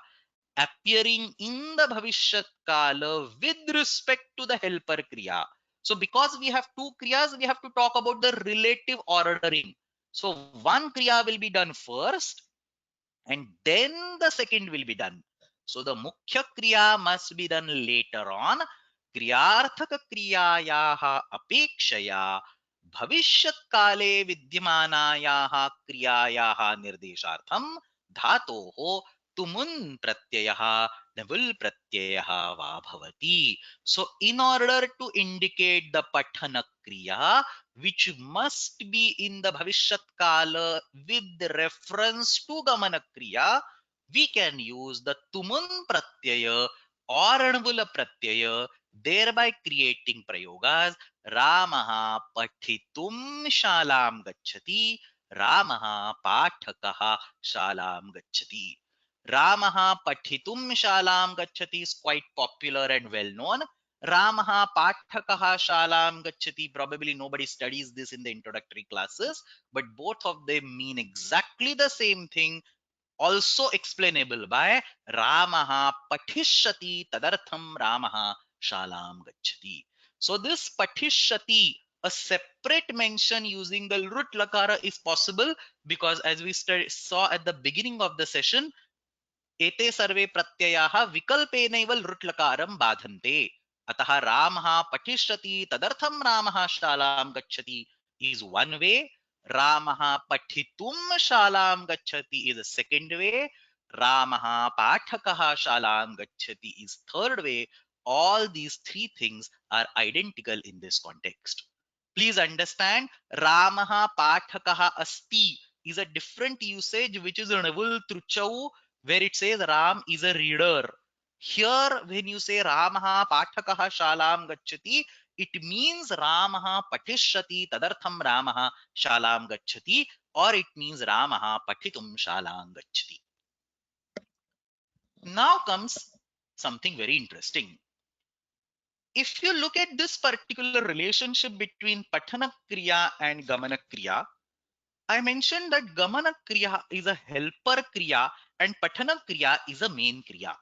appearing in the bhavishyat kala with respect to the helper kriya. So because we have two kriyas, we have to talk about the relative ordering. So one kriya will be done first, and then the second will be done. So the mukhya kriya must be done later on. Kriyarthaka kriyayaha apekshaya bhavishyat kale vidyamanayaha kriyayaha nirdeshartham dhatoho tumun pratyayaha navul pratyayaha va bhavati. So in order to indicate the patana kriya, which must be in the bhavishyat kala with reference to gamana kriya, we can use the tumun pratyaya or anvula pratyaya, thereby creating prayogas. Ramaha pathitum shalam gacchati, Ramaha pathakaha shalam gacchati. Ramaha pathitum shalam gacchati is quite popular and well known. Ramaha Pathakaha Shalam Gachati. Probably nobody studies this in the introductory classes, but both of them mean exactly the same thing, also explainable by Ramaha Patishati Tadartham Ramaha Shalam Gachati. So this Patishati, a separate mention using the root lakara is possible because as we saw at the beginning of the session, एते सर्वे प्रत्ययाः विकल्पेनैव लृट्लकारं बाधन्ते. अतः रामः पठिष्यति तदर्थं रामः शालां गच्छति is one way. रामः पठितुं शालां गच्छति is a second way. रामः पाठकः शालां गच्छति is third way. All these three things are identical in this context. Please understand, Ramaha Pathakaha Asti is a different usage which is in Navul Truchau, where it says Ram is a reader. Here, when you say Ramaha Pathakaha Shalam Gachati, it means Ramaha Patishati Tadartham Ramaha Shalam Gachati, or it means Ramaha Patitum Shalam Gachati. Now comes something very interesting. If you look at this particular relationship between Patana Kriya and Gamana Kriya, I mentioned that Gamana Kriya is a helper Kriya and Patana Kriya is a main Kriya.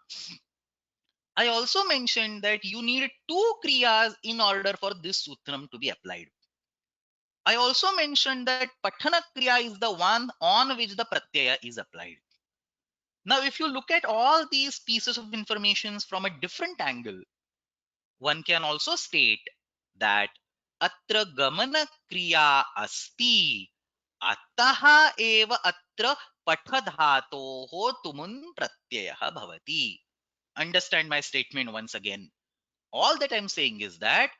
I also mentioned that you need two Kriyas in order for this Sutram to be applied. I also mentioned that Patana Kriya is the one on which the Pratyaya is applied. Now, if you look at all these pieces of information from a different angle, one can also state that atra gamana kriya asti ataha eva atra pathadhatoho tumun pratyayah bhavati. Understand my statement once again. All that I'm saying is that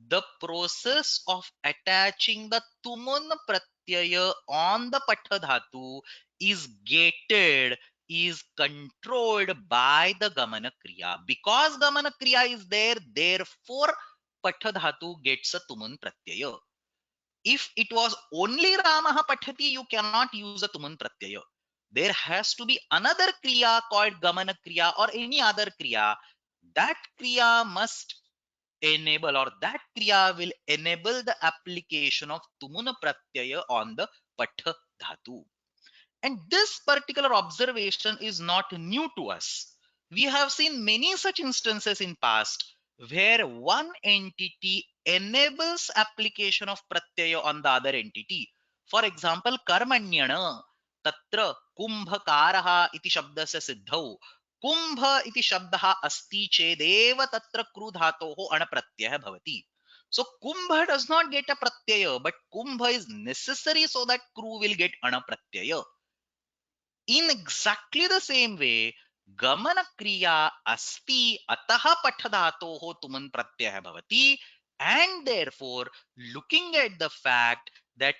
the process of attaching the tumun pratyaya on the pathadhatu is gated, is controlled by the gamana kriya. Because gamana kriya is there, therefore pathadhatu gets a tumun pratyaya. If it was only Ramaha Pathati, you cannot use a Tuman Pratyaya. There has to be another Kriya called Gamana Kriya or any other Kriya. That Kriya must enable, or that Kriya will enable the application of Tumuna Pratyaya on the Patha Dhatu. And this particular observation is not new to us. We have seen many such instances in past where one entity enables application of pratyaya on the other entity. For example, karmanyana tatra kumbhakaraha iti shabdasya siddhau. Kumbha iti shabdaha asti chedeva tatra kru dhatoho anapratyaya bhavati. So kumbha does not get a pratyaya, but kumbha is necessary so that kru will get anapratyaya. In exactly the same way, gamana kriya asti ataha pathadhatoho tuman pratyaya bhavati, and therefore looking at the fact that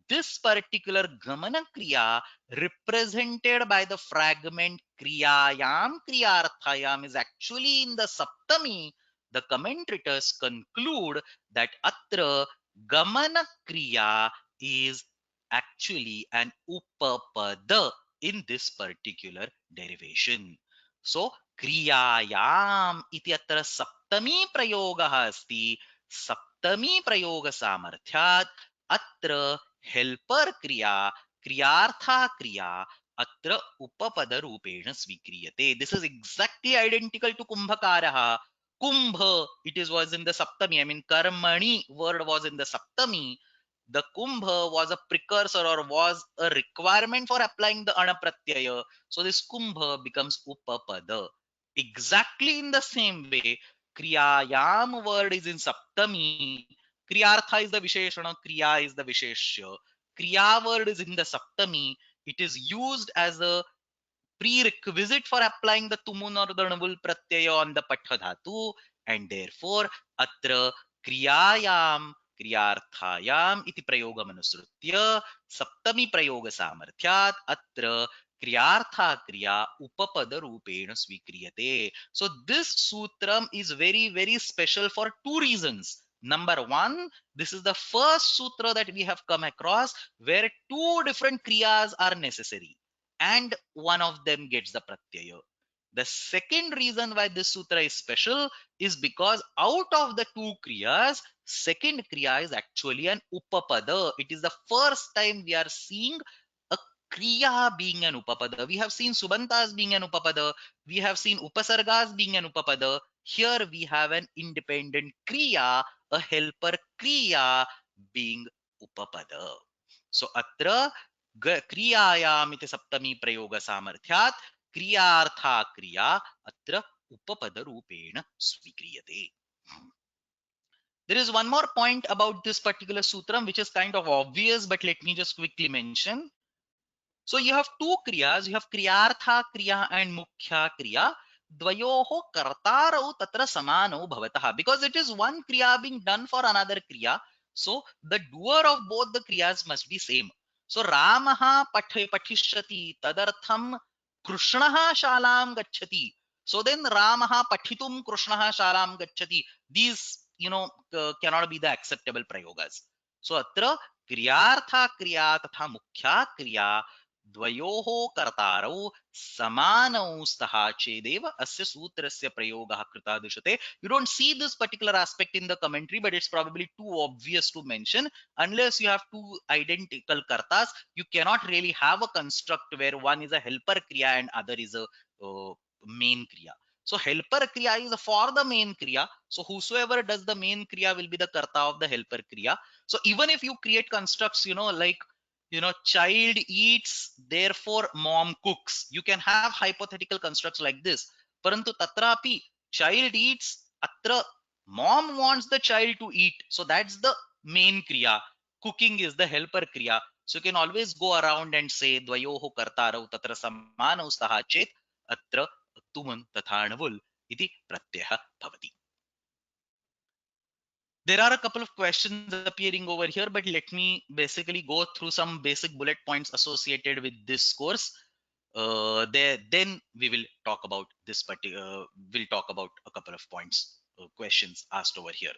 this particular gamana kriya represented by the fragment kriyayam kriyarthayam is actually in the saptami, the commentators conclude that atra gamana kriya is actually an upapada in this particular derivation. So, kriyayam iti atra saptami prayogaha asti. Saptami prayoga samarthyat atra helper kriya, kriyartha kriya atra upapada rupena svikriyate. This is exactly identical to kumbhakaraha. Kumbha, it is was in the saptami. I mean, karmani word was in the saptami. The kumbha was a precursor or was a requirement for applying the anapratyaya. So this kumbha becomes upapada. Exactly in the same way, kriyayam word is in saptami. Kriyartha is the visheshana, kriya is the visheshya. Kriya word is in the saptami. It is used as a prerequisite for applying the tumun or the navul pratyaya on the patha dhatu, and therefore atra kriyayam kriyarthayam iti prayogam anusrutya saptami prayoga samarthyat atra kriyartha kriya upapada rupena svikriyate. So this sutram is very special for two reasons. Number one, this is the first sutra that we have come across where two different kriyas are necessary and one of them gets the pratyaya. The second reason why this sutra is special is because out of the two kriyas, second kriya is actually an upapada. It is the first time we are seeing a kriya being an upapada. We have seen subantas being an upapada. We have seen upasargas being an upapada. Here we have an independent kriya, a helper kriya being upapada. So atra क्रियायाम इति सप्तमी प्रयोग सामर्थ्यात् क्रियार्था क्रिया अत्र उपपद रूपेण स्वीक्रियते. There is one more point about this particular sutram which is kind of obvious, but let me just quickly mention. So you have two kriyas, you have kriyartha kriya and mukhya kriya. Dvayoho kartarau tatra samano bhavatah, because it is one kriya being done for another kriya. So the doer of both the kriyas must be same. So Ramaha pathishyati tadartham Krishnaha shalam gacchati. So then Ramaha pathitum Krishnaha shalam gacchati. These, cannot be the acceptable prayogas. So atra क्रियार्था क्रिया तथा मुख्या क्रिया द्वयोः कर्तारौ समानौ स्तः चेदेव अस्य सूत्रस्य प्रयोगः कृतः दृश्यते. You don't see this particular aspect in the commentary, but it's probably too obvious to mention. Unless you have two identical kartas, you cannot really have a construct where one is a helper kriya and other is a main kriya. So helper kriya is for the main kriya. So whosoever does the main kriya will be the karta of the helper kriya. So even if you create constructs, like, child eats, therefore mom cooks, you can have hypothetical constructs like this. Parantu tatrapi, child eats, atra mom wants the child to eat. So that's the main kriya. Cooking is the helper kriya. So you can always go around and say dvayoho kartarau tatra samanau staha chet atra tuman tathanavul iti pratyah bhavati. There are a couple of questions appearing over here, but let me basically go through some basic bullet points associated with this course. Then we will talk about this particular. We'll talk about a couple of points, questions asked over here.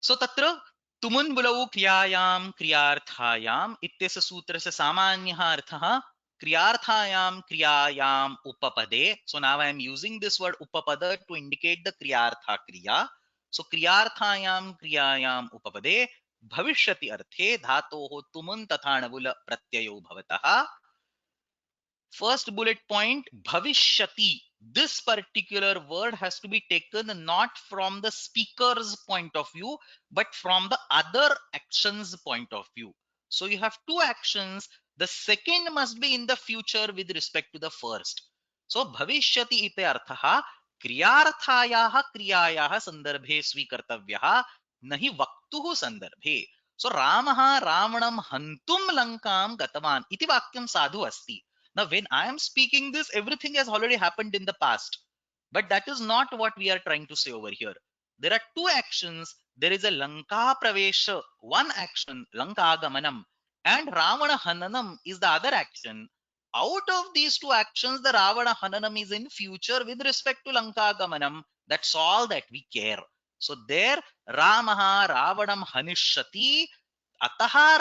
So तत्र तुमुन्बुलौ क्रियायां क्रियार्थायाम् इत्यस्य सूत्रस्य सामान्यः अर्थः क्रियार्थायां क्रियायाम् उपपदे. So now I am using this word upapada to indicate the kriyartha kriya. So kriyarthayam kriyayam upapade भविष्यति अर्थे धातोः तुमुन् तथा णबुल प्रत्ययो भवतः. First bullet point, bhavishyati. This particular word has to be taken not from the speaker's point of view, but from the other action's point of view. So you have two actions. The second must be in the future with respect to the first. So bhavishyati ite arthaha kriyarthayaha kriyayaha sandarbhe swikartavyah nahi vaktuh sandarbhe. So Ramaha Ravanam hantum lankam gatavan iti vakyam sadhu asti. Now, when I am speaking this, everything has already happened in the past. But that is not what we are trying to say over here. There are two actions. There is a Lanka Pravesha, one action, Lanka Gamanam, and Ravana Hananam is the other action. Out of these two actions, the Ravana Hananam is in future with respect to Lanka Gamanam. That's all that we care. So there, Ramaha Ravanam Hanishati, Ataha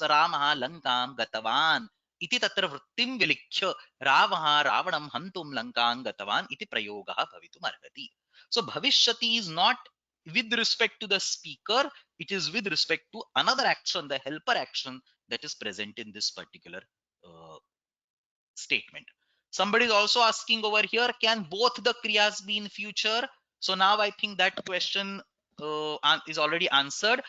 Ramaha Lankam Gatavan. इति तत्र वृत्तिं विलिख्य रावः रावणं हन्तुं लङ्कां गतवान् इति प्रयोगः भवितुम् अर्हति. So bhavishyati is not with respect to the speaker, it is with respect to another action, the helper action that is present in this particular statement. Somebody is also asking over here, can both the kriyas be in future? So now I think that question is already answered.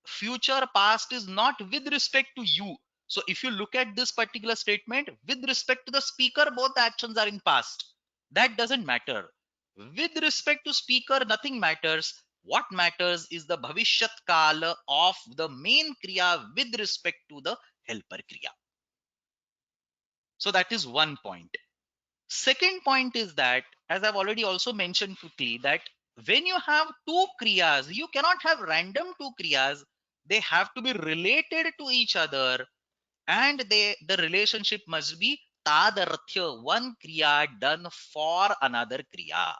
Future past is not with respect to you. So if you look at this particular statement, with respect to the speaker, both the actions are in past. That doesn't matter. With respect to speaker, nothing matters. What matters is the bhavishyat kala of the main kriya with respect to the helper kriya. So that is one point. Second point is that, as I've already also mentioned quickly, that when you have two kriyas, you cannot have random two kriyas. They have to be related to each other, and the relationship must be tadarthya, one kriya done for another kriya.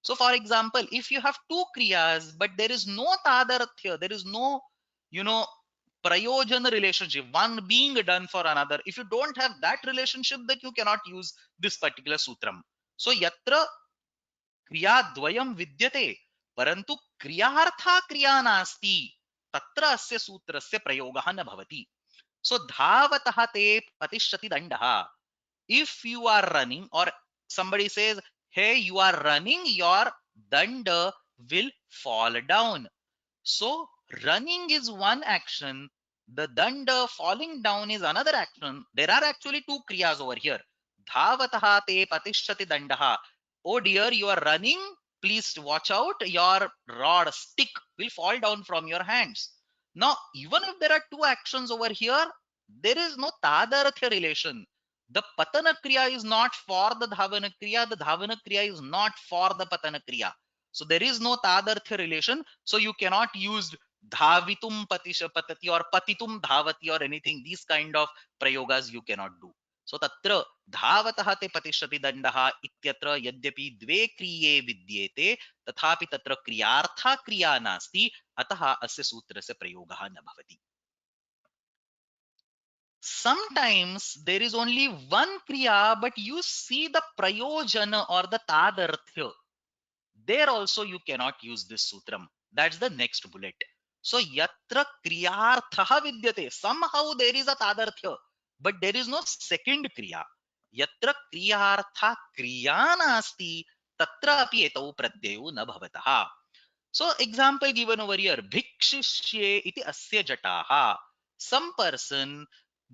So for example, if you have two kriyas but there is no tadarthya, there is no, you know, prayojana relationship, one being done for another. If you don't have that relationship, then you cannot use this particular sutram. So yatra क्रिया द्वयं विद्यते परंतु क्रियार्था क्रिया नास्ति तत्र अस्य सूत्रस्य प्रयोगः न भवति. So धावतः ते पतिष्यति दण्डः. If you are running or somebody says, hey, you are running, your danda will fall down. So running is one action, the danda falling down is another action. There are actually two kriyas over here. Dhavatah te patishyati dandaha. Oh dear, you are running. Please watch out. Your rod, stick will fall down from your hands. Now, even if there are two actions over here, there is no tadarthya relation. The patana kriya is not for the dhavana kriya. The dhavana kriya is not for the patana kriya. So there is no tadarthya relation. So you cannot use dhavitum patisha patati or patitum dhavati or anything. These kind of prayogas you cannot do. So tatra धावतः ते पतिष्यति दण्डः इत्यत्र यद्यपि द्वे क्रिये विद्येते तथापि तत्र क्रियार्था क्रिया नास्ति अतः अस्य सूत्रस्य प्रयोगः न भवति. Sometimes there is only one kriya but you see the prayojana or the tadarthya. There also you cannot use this sutram. That's the next bullet. So yatra kriyartha vidyate, somehow there is a tadarthya but there is no second kriya. Yatra kriyartha kriya nasti tatra api etau pradyayo na bhavatah. So example given over here, bhikshishye iti asya jataha. Some person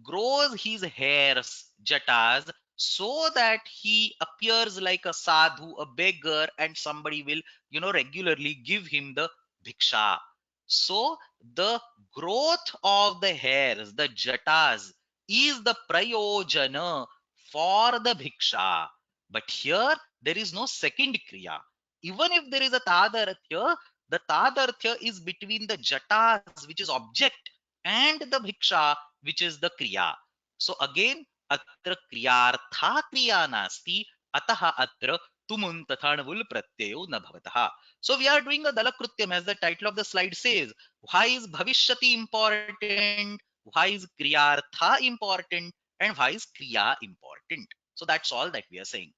grows his hairs, jatas, so that he appears like a sadhu, a beggar, and somebody will, regularly give him the bhiksha. So the growth of the hairs, the jatas, is the prayojana for the bhiksha. But here there is no second kriya. Even if there is a tadarthya, the tadarthya is between the jatas, which is object, and the bhiksha, which is the kriya. So again, atra kriyartha kriya nasti, ataha atra tumun tathanavul pratyayo na bhavatah. So we are doing a dalakrutyam as the title of the slide says. Why is bhavishyati important? Why is kriyartha important? And why is kriya important? So that's all that we are saying.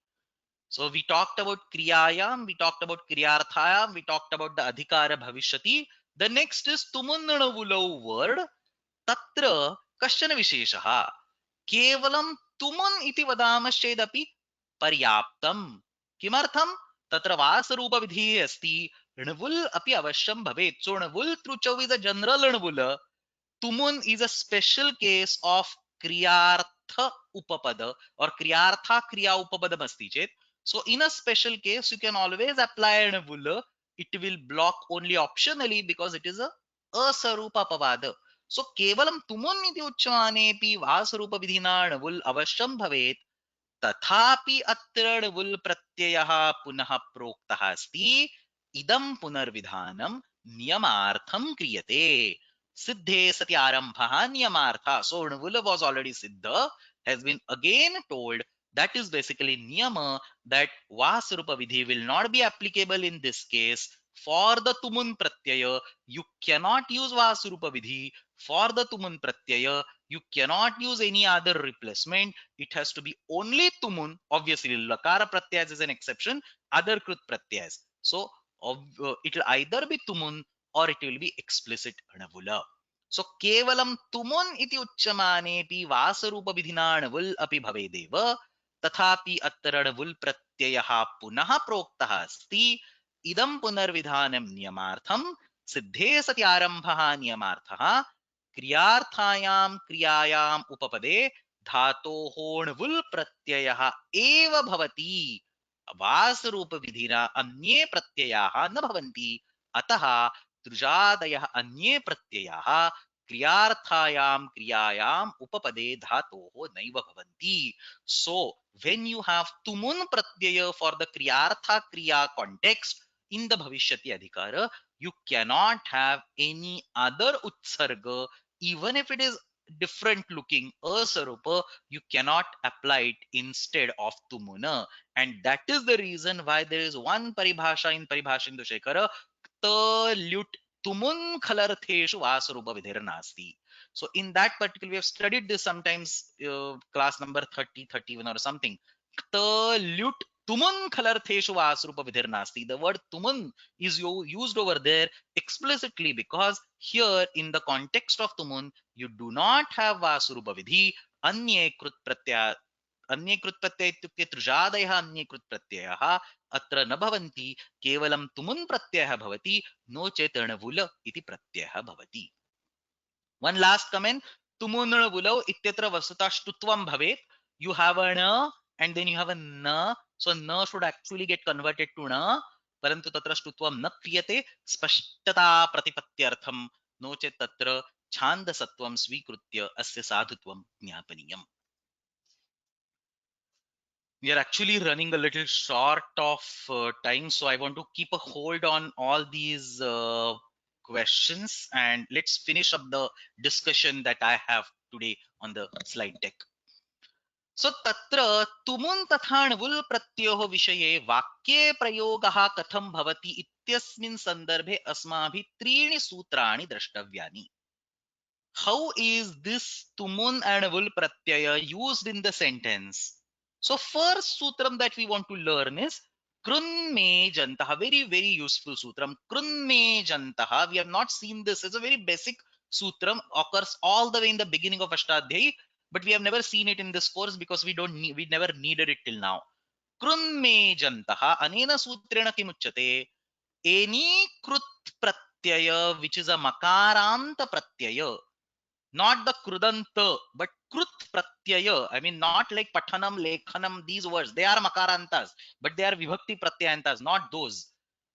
So we talked about kriyayam, we talked about kriyarthayam, we talked about the adhikara bhavishyati. The next is tumunnavulau word. Tatra kashchana visheshaha. Kevalam tumun iti vadamashchedapi paryaptam. Kimartham? Tatra vasarupa vidhi asti. णवुल api avashyam bhavet. So णवुल through chav is a general णवुल. Tumun is a special case of kriyartha upapada or kriyartha kriya upapadam asti chet. So in a special case, you can always apply an vula. It will block only optionally because it is a asarupa pavada. So kevalam tumun iti uchmanepi vasarupa vidhina navul avashyam bhavet. तथापि अत्र वुल् प्रत्ययः पुनः प्रोक्तः अस्ति इदं पुनर्विधानं नियमार्थं क्रियते सिद्धे सति आरम्भः नियमार्थः. So vul was already siddha, has been again told. That is basically niyama, that vasarupa vidhi will not be applicable in this case. For the tumun pratyaya, you cannot use vasarupa vidhi. For the tumun pratyaya, you cannot use any other replacement. It has to be only tumun. Obviously lakara pratyas is an exception, other krut pratyas. So it will either be tumun or it will be explicit anavula. So kevalam tumun iti uchchamanepi vasarupa vidhina anavul api bhavedeva तथापि अत्र णवुल् प्रत्ययः पुनः प्रोक्तः अस्ति इदं पुनर्विधानं नियमार्थं सिद्धे सति आरम्भः नियमार्थः क्रियार्थायां क्रियायाम् उपपदे धातोः णवुल् प्रत्ययः एव भवति वासरूपविधिना अन्ये प्रत्ययाः न भवन्ति अतः तृजादयः अन्ये प्रत्ययाः क्रियार्थायां क्रियायाम् उपपदे धातोः नैव भवन्ति. So when you have tumun pratyaya for the kriyartha kriya context in the bhavishyati adhikara, you cannot have any other utsarga, even if it is different looking asarupa, you cannot apply it instead of tumuna. And that is the reason why there is one paribhasha in Paribhashindu Shekhara, ta lyut tumun khalartheshu vasarupa vidhirnasti. So in that particular, we have studied this sometimes, class number 30, 31 or something. Kta lut tumun khalartheshu vasrupa vidhirnasti. The word tumun is used over there explicitly because here in the context of tumun you do not have vasurupa vidhi. अन्ये कृत प्रत्यय, अन्ये कृत प्रत्यय इत्युक्ते तृजादयः अन्ये कृत प्रत्ययः अत्र न भवन्ति, केवलं तुमुन् प्रत्ययः भवति, नो चेत् णवुल इति प्रत्ययः भवति. One last comment, तुमुन् णवुलौ इत्यत्र वस्तुतः ष्टुत्वं भवेत्. You have a न and then you have a न, so न should actually get converted to न, परन्तु तत्र ष्टुत्वं न क्रियते स्पष्टता प्रतिपत्त्यर्थं, नो चेत् तत्र छान्दसत्वं स्वीकृत्य अस्य साधुत्वं ज्ञापनीयम्. We are actually running a little short of time, so I want to keep a hold on all these questions, and let's finish up the discussion that I have today on the slide deck. So तत्र तुमुन् तथा णवुल् प्रत्ययोः विषये वाक्ये प्रयोगः कथं भवति इत्यस्मिन् सन्दर्भे अस्माभिः त्रीणि सूत्राणि द्रष्टव्यानि. How is this tumun and vul pratyaya used in the sentence? So first sutram that we want to learn is krunme jantaha. Very, very useful sutram. Krunme jantaha. We have not seen this. It's a very basic sutram, occurs all the way in the beginning of Ashtadhyayi, but we have never seen it in this course because we never needed it till now. Krunme jantaha. Anena sutrena kimuchyate. Any krut pratyaya which is a makaranta pratyaya, not the krudanta, but krut pratyaya. I mean, not like pathanam, lekhanam, these words. They are makarantas, but they are vibhakti pratyayantas, not those.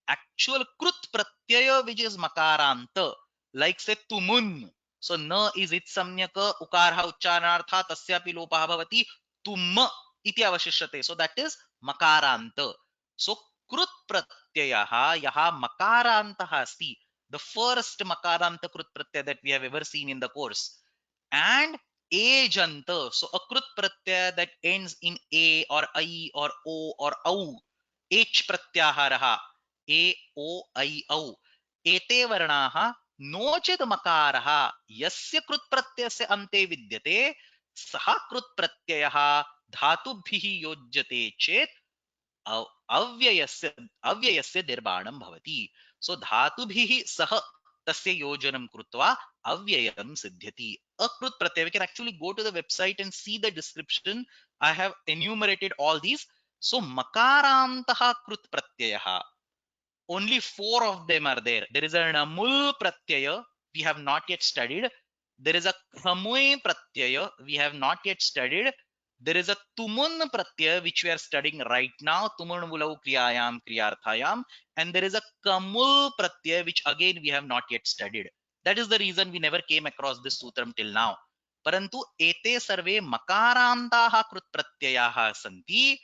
Actual krut pratyaya, which is makaranta, like say tumun. So na is it samyaka ukarha uchcharanartha tasyapi lopaha bhavati tum iti avashishyate. So that is makaranta. So krut pratyayaha yaha makarantah asti, the first makaranta krut pratyaya that we have ever seen in the course. And ajanta, so a krut pratyaya that ends in a or I or o or au, h pratyaharaha, a o I au, ete varnaha नोचेत मकारः यस्य कृत् प्रत्ययस्य अन्ते विद्यते सः कृत् प्रत्ययः धातुभिः योज्यते चेत् अव्ययस्य अव्ययस्य निर्माणं भवति. सो धातुभिः सह तस्य योजनं कृत्वा अव्ययं सिद्ध्यति. अकृत् प्रत्यय, we can actually go to the website and see the description. I have enumerated all these. So makarantah krut pratyayah, only 4 of them are there. There is a namul pratyaya, we have not yet studied. There is a khamui pratyaya, we have not yet studied. There is a tumun pratyaya, which we are studying right now, tumun mulau kriyayam kriyarthayam. And there is a kamul pratyaya, which again we have not yet studied. That is the reason we never came across this sutram till now. Parantu ete sarve makarantaha krut pratyayaha santi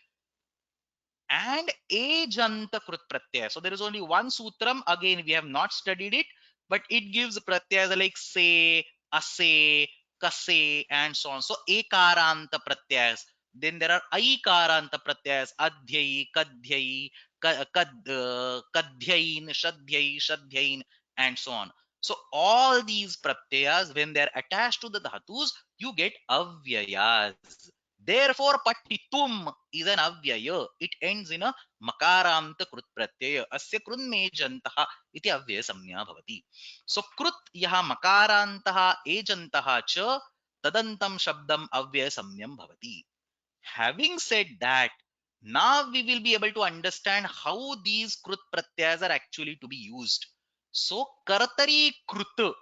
and ajanta krut pratyaya. So there is only one sutram. Again, we have not studied it, but it gives pratyas like se, ase, kase, and so on. So ekaranta pratyas. Then there are aikaranta pratyas, adhyayi, kadhyayi, kadhyayin, shadhyayi, shadhyayin, and so on. So all these pratyas, when they are attached to the dhatus, you get avyayas. Therefore, patitum is an avyaya. It ends in a makaranta krut pratyaya. Asya krunme jantaha iti avyaya samnya bhavati. So krut yaha makarantaha ejantaha cha tadantam shabdam avyaya samyam bhavati. Having said that, now we will be able to understand how these krut pratyas are actually to be used. So kartari krut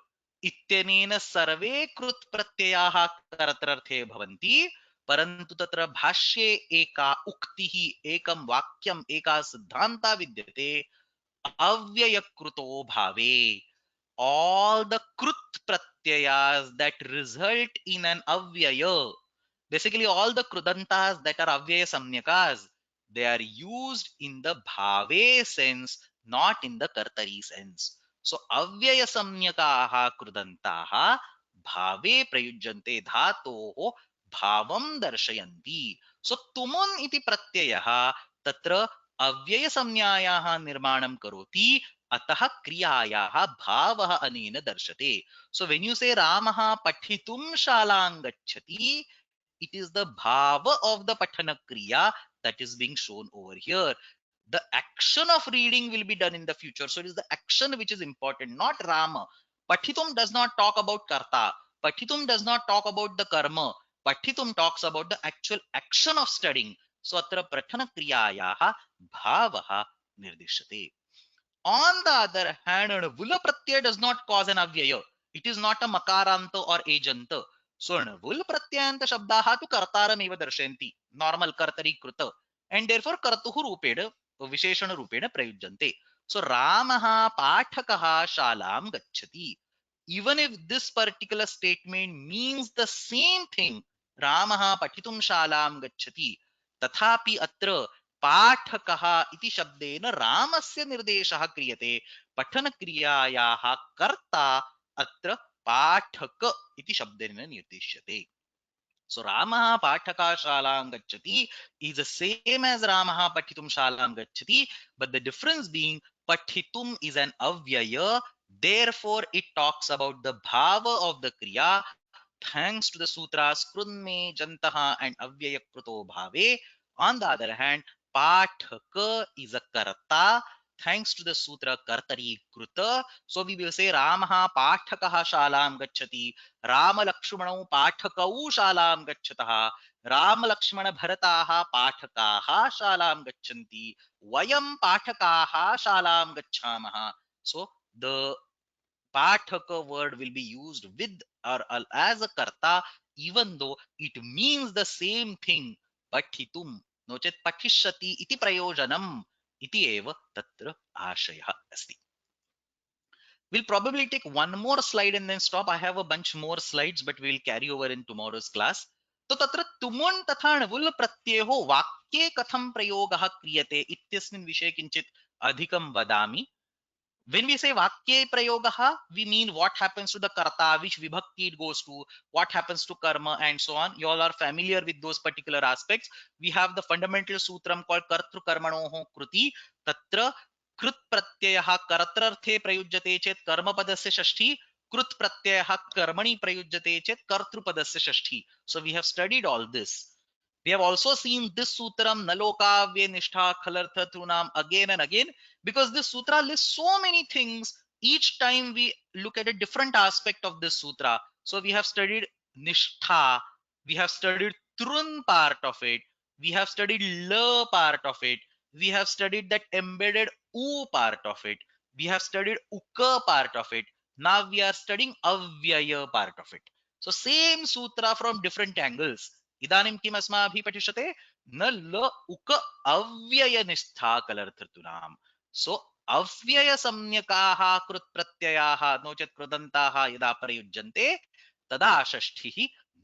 इत्यनेन सर्वे कृत् प्रत्ययाः कर्तृर्थे भवन्ति, परन्तु तत्र भाष्ये एका उक्तिः, एकं वाक्यम्, एका सिद्धान्ता विद्यते अव्ययकृतो भावे. All the krut pratyayas that result in an avyaya, basically all the krudantas that are avyaya samyakas, they are used in the bhave sense, not in the kartari sense. So avyaya samyakaha krudantaha bhave prayujyante dhatoho bhavam darshayanti. So tumun iti pratyayah tatra अव्यय संज्ञायाः निर्माणं करोति, अतः क्रियायाः भावः अनेन दर्शते. So when you say Ramah pathitum shalang gacchati, it is the bhava of the patana kriya that is being shown over here. The action of reading will be done in the future. So it is the action which is important, not Rama. Pathitum does not talk about karta. Pathitum does not talk about the karma. Pathitum talks about the actual action of studying. So atra prathana kriyayaha bhavaha nirdishyate. On the other hand, vula pratyaya does not cause an avyaya. It is not a makaranta or ajanta. So vul pratyayanta shabdaha tu kartaram eva darshanti. Normal kartari kruta. And therefore kartuhu rupeda visheshana rupeda prayujjante. So Ramaha pathakaha shalam gacchati. Even if this particular statement means the same thing, Ramaha pathitum shalam gacchati, tathapi atra पाठकः इति शब्देन रामस्य निर्देशः क्रियते. पठनक्रियायाः कर्ता अत्र पाठक इति शब्देन निर्दिश्यते. So Ramah Pathaka Shalam Gacchati is the same as Ramah Pathitum Shalam Gacchati, but the difference being Pathitum is an avyaya, therefore it talks about the bhava of the kriya. Thanks to the sutras Krunme, Jantaha and Avyaya Kruto Bhave. On the other hand, Pathaka is a karta. Thanks to the sutra Kartari Kruta. So we will say Ramaha Pathakaha Shalam Gacchati. Rama Lakshmanau Pathakau Shalam Gacchataha. Rama Lakshmana Bharataha Pathakaha Shalam Gacchanti. Vayam Pathakaha Shalam Gacchamaha. So the Pathaka word will be used with or as a karta, even though it means the same thing. Pathitum nochet pathishyati iti prayojanam iti eva tatra ashayah asti. We'll probably take one more slide and then stop. I have a bunch more slides, but we'll carry over in tomorrow's class. तो तत्र तुमुन् तथा णवुल् प्रत्ययो वाक्ये कथं प्रयोगः क्रियते इत्यस्मिन् विषये किञ्चित् अधिकं वदामि. When we say vakya prayogaha, we mean what happens to the karta, which vibhakti it goes to, what happens to karma, and so on. You all are familiar with those particular aspects. We have the fundamental sutram called kartru karmanoho kruti. Tatra krut pratyayah kartrarthe prayujyate chet karma padasya shashti. Krut pratyayah karmani prayujyate chet kartru padasya shashti. So we have studied all this. We have also seen this sutram nalokavya nishtha khalartha trunam again and again, because this sutra lists so many things. Each time we look at a different aspect of this sutra. So we have studied nishtha, we have studied trun part of it, we have studied la part of it, we have studied that embedded u part of it, we have studied uka part of it. Now we are studying avyaya part of it. So same sutra from different angles. इदानीं किम् अस्माभिः पठिष्यते न ल उक अव्ययनिष्ठा कलर्थतुनाम्. सो अव्ययसंज्ञकाः कृत्प्रत्ययाः no चेत् कृदन्ताः यदा प्रयुज्यन्ते तदा षष्ठिः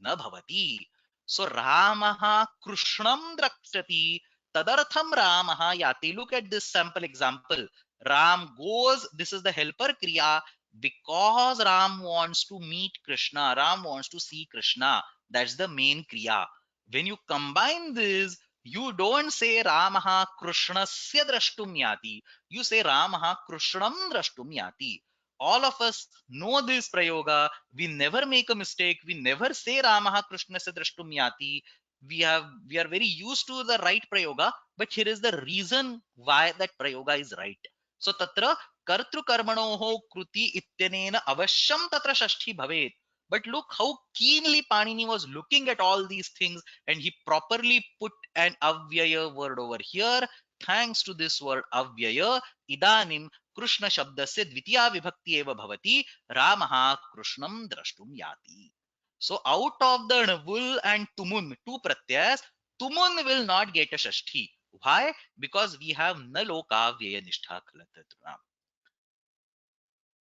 न भवति. सो रामः कृष्णं द्रक्ष्यति, तदर्थं रामः याति. Look at this sample example. Ram goes, this is the helper kriya, because Ram wants to meet Krishna, Ram wants to see Krishna. That's the main kriya. When you combine this, you don't say Ramaha Krishnasya drashtum yati. You say Ramaha Krishnam drashtum yati. All of us know this prayoga. We never make a mistake. We never say Ramaha Krishnasya drashtum yati. We are very used to the right prayoga, but here is the reason why that prayoga is right. So tatra kartru karmanoho kruti ityanena avashyam tatra shashti bhavet. But look how keenly Panini was looking at all these things, and he properly put an avyaya word over here. Thanks to this word avyaya, idanim Krishna shabdasya dvitiya vibhakti eva bhavati, Ramaha Krishnam drashtum yati. So out of the navul and tumun, two pratyas, tumun will not get a shashti. Why? Because we have naloka vyaya nishtha kalatatram.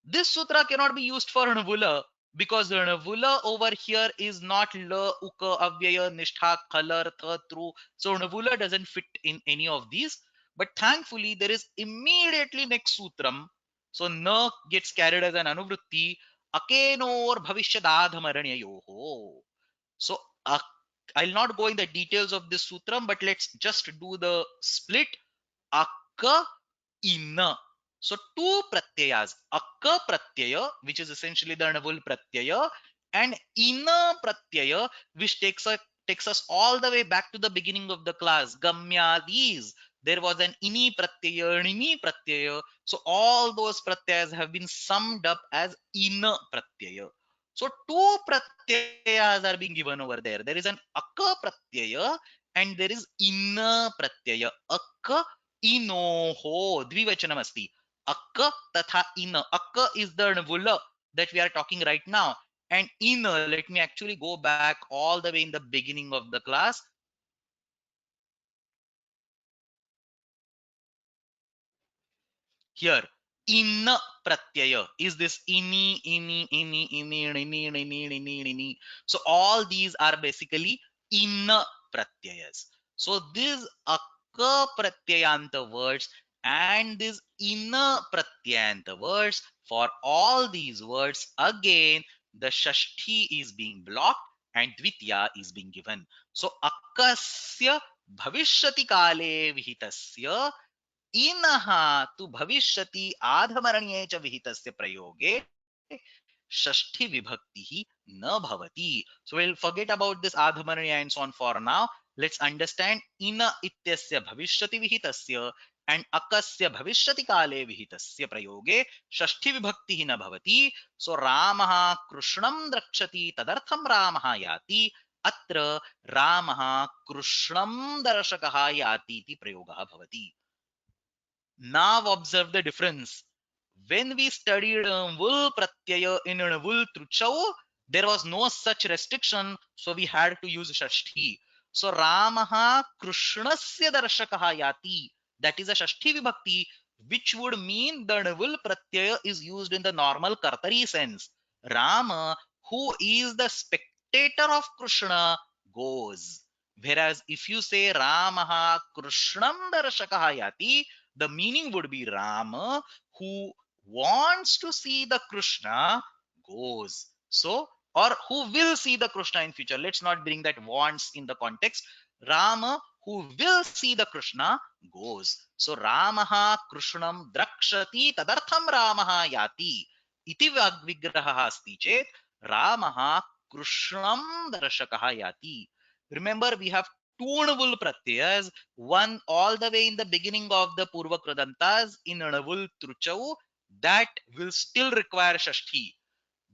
This sutra cannot be used for navula, because the navula over here is not la, uka, avyaya, nishtha, kalar, tha, tru. So navula doesn't fit in any of these. But thankfully, there is immediately next sutram. So na gets carried as an anuvritti. Akenor bhavishyadadhamaranyayoho. So I'll not go in the details of this sutram, but let's just do the split. Akka inna. So two pratyayas, akka pratyaya, which is essentially the anavul pratyaya, and ina pratyaya, which takes us all the way back to the beginning of the class. Gamyadis. There was an ini pratyaya, nimi pratyaya. So all those pratyayas have been summed up as ina pratyaya. So two pratyayas are being given over there. There is an akka pratyaya and there is ina pratyaya. Akka inoho dvivachanam asti. Akka tatha ina. Akka is the nvula that we are talking right now. And ina, let me actually go back all the way in the beginning of the class. Here, in pratyaya is this ini. So all these are basically in pratyayas. So these akka pratyayanta words and these inna pratyayanta words, for all these words, again, the shashti is being blocked and dvitiya is being given. So akkasya bhavishyati kale vihitasya इनः तु भविष्यति आधमरण्ये च विहितस्य प्रयोगे षष्ठी विभक्ति न भवति. So we'll forget about this adhamaranya and so on for now. Let's understand ina ityasya bhavishyati vihitasya and akasya bhavishyati kale vihitasya prayoge षष्ठी विभक्ति न भवति. So ramah krishnam drakshati tadartham ramah yati. अत्र रामः कृष्णं दर्शकः याति इति प्रयोगः भवति. Now observe the difference. When we studied vul pratyaya in vul truchau, there was no such restriction, so we had to use shashti. So Ramaha Krishnasya darshakaha yati. That is a shashti vibhakti, which would mean the vul pratyaya is used in the normal kartari sense. Rama, who is the spectator of Krishna, goes. Whereas if you say Ramaha Krishnam darshakaha yati, the meaning would be Rama, who wants to see the Krishna, goes. So, or who will see the Krishna in future. Let's not bring that wants in the context. Rama, who will see the Krishna, goes. So, Ramaha Krishnam drakshati tadartham Ramaha yati. Iti vigraha asti chet Ramaha Krishnam darshakaha yati. Remember, we have two anavul pratyas, one all the way in the beginning of the Purva Kradantas in anavul truchau, that will still require shashti.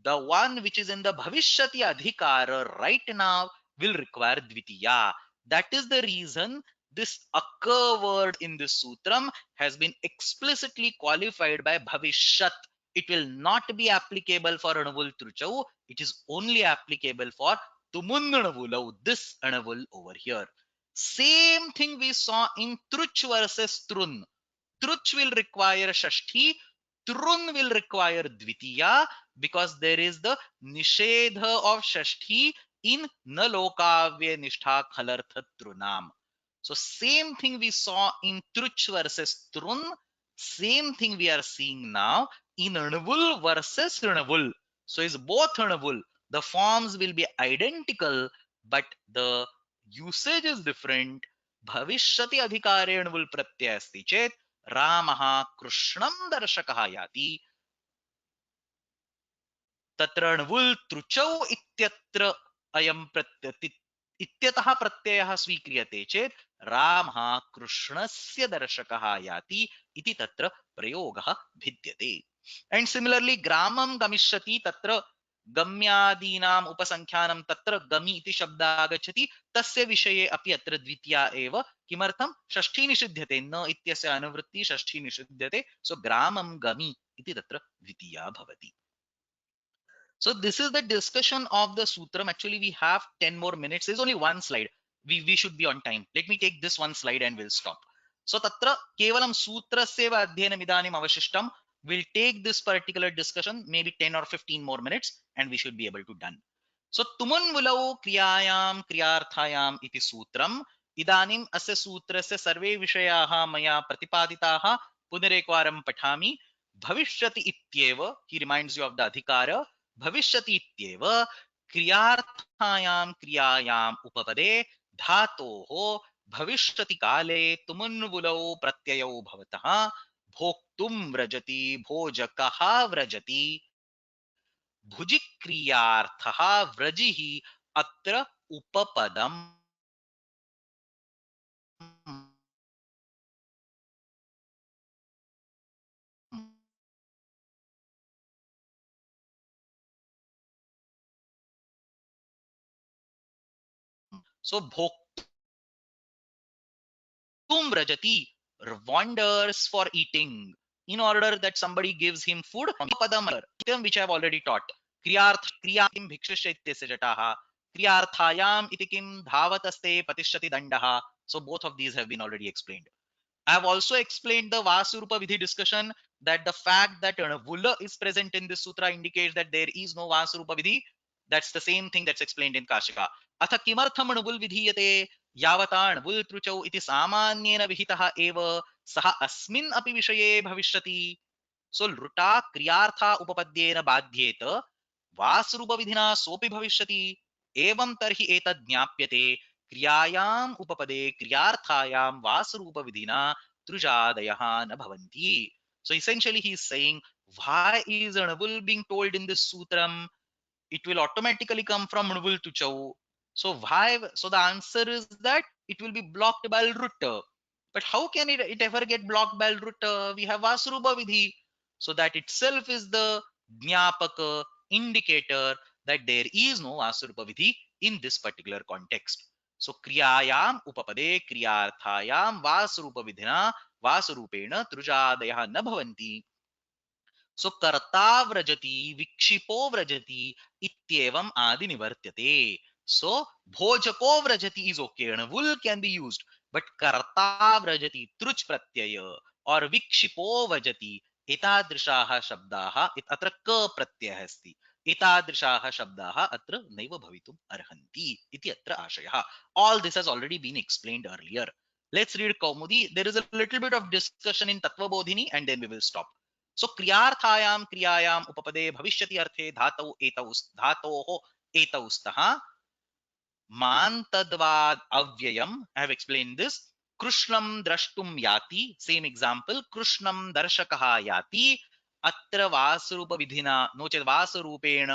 The one which is in the bhavishyati adhikara right now will require dvitiya. That is the reason this akka word in this sutram has been explicitly qualified by bhavishyat. It will not be applicable for anavul truchau. It is only applicable for tumunanavulau, this anavul over here. Same thing we saw in truch versus trun. Truch will require shashti, trun will require dvitiya, because there is the nishedha of shashti in nalokavya nishtha khalartha trunam. So same thing we saw in truch versus trun, same thing we are seeing now in anavul versus anavul. So is both anavul. The forms will be identical, but the usage is different. भविष्यति अधिकारे अणुवुल प्रत्यय अस्ति चेत् रामः कृष्णं दर्शकः याति. तत्र अणुवुल त्रुचौ इत्यत्र अयं इत्यतः प्रत्ययः स्वीक्रियते चेत् रामः कृष्णस्य दर्शकः याति इति तत्र प्रयोगः भिद्यते. And similarly ग्रामं गमिष्यति, तत्र गम्यादीनाम् उपसंख्यानं तत्र गमि इति शब्दः आगच्छति, तस्य विषये अपि अत्र द्वितीया एव. किमर्थं? षष्ठी निषिध्यते, न इत्यस्य अनुवृत्ति षष्ठी निषिध्यते. सो ग्रामं गमि इति तत्र द्वितीया भवति. So this is the discussion of the sutram. Actually, we have 10 more minutes. There's only one slide. We should be on time. Let me take this one slide and we'll stop. So tatra kevalam sutrasyeva adhyanam idanim avashishtam. We'll take this particular discussion maybe 10 or 15 more minutes and we should be able to done. So tumun vulau kriyayam kriyarthayam iti sutram. Idanim asya sutrasya sarve vishayaha maya pratipaditaha punarekvaram pathami. Bhavishyati ityeva. He reminds you of the adhikara. भविष्यति इत्येव क्रियार्थायां क्रियायां उपपदे धातोः भविष्यति काले तुमुन्वुलौ प्रत्ययौ भवतः भोक्तुं व्रजति, भोजकः व्रजति, भुजिक्रियार्थः व्रजिः अत्र उपपदम्. So bhoktum vrajati wanders for eating. In order that somebody gives him food, padam which I have already taught. Kriyarthim bhikshushatyasya jataha. Kriyarthayam iti kim dhavatasте patishati dandaha. So both of these have been already explained. I have also explained the Vasurupa Vidhi discussion, that the fact that Vula is present in this sutra indicates that there is no Vasurupa Vidhi. That's the same thing that's explained in Kashika. Atha kimartham Vul vidhiyate yavatan Vul truchau iti samanyena vihitaha eva saha asmin api vishaye bhavishyati. So Luta kriyartha upapadyena badhyeta वासरूप विधिना सोपि भविष्यति एवं तर्हि एतद् ज्ञाप्यते क्रियायाम् उपपदे क्रियार्थायां वासरूप विधिना त्रुजादयः न भवन्ति. So essentially he is saying, why is Anavul being told in this sutram? It will automatically come from Nubul to Chau. So why? So the answer is that it will be blocked by Rutta. But how can it ever get blocked by Rutta? We have Vasruba Vidhi. So that itself is the Jnapaka indicator that there is no Vasrupa Vidhi in this particular context. So Kriyayam Upapade Kriyarthayam Vasrupa Vidhina Vasrupena Trujadaya na bhavanti. So karta vrajati vikshipo vrajati ityevam adi nivartyate. So bhojako vrajati is okay and vul can be used, but karta vrajati truch pratyaya or vikshipo vrajati etadrishaah shabdaah atra ka pratyayah asti. Etadrishaah shabdaah atra naiva bhavitum arhanti iti atra ashayah. All this has already been explained earlier. Let's read Kaumudi. There is a little bit of discussion in Tattva Bodhini and then we will stop. सो क्रियार्थायां क्रियायां उपपदे भविष्यति अर्थे धातौ एतौ धातोः एतौ स्तः मान्तद्वाद अव्ययम्. I have explained this. कृष्णं द्रष्टुं याति. Same example. कृष्णं दर्शकः याति. अत्र वासरूप विधिना नो चेत् वासरूपेण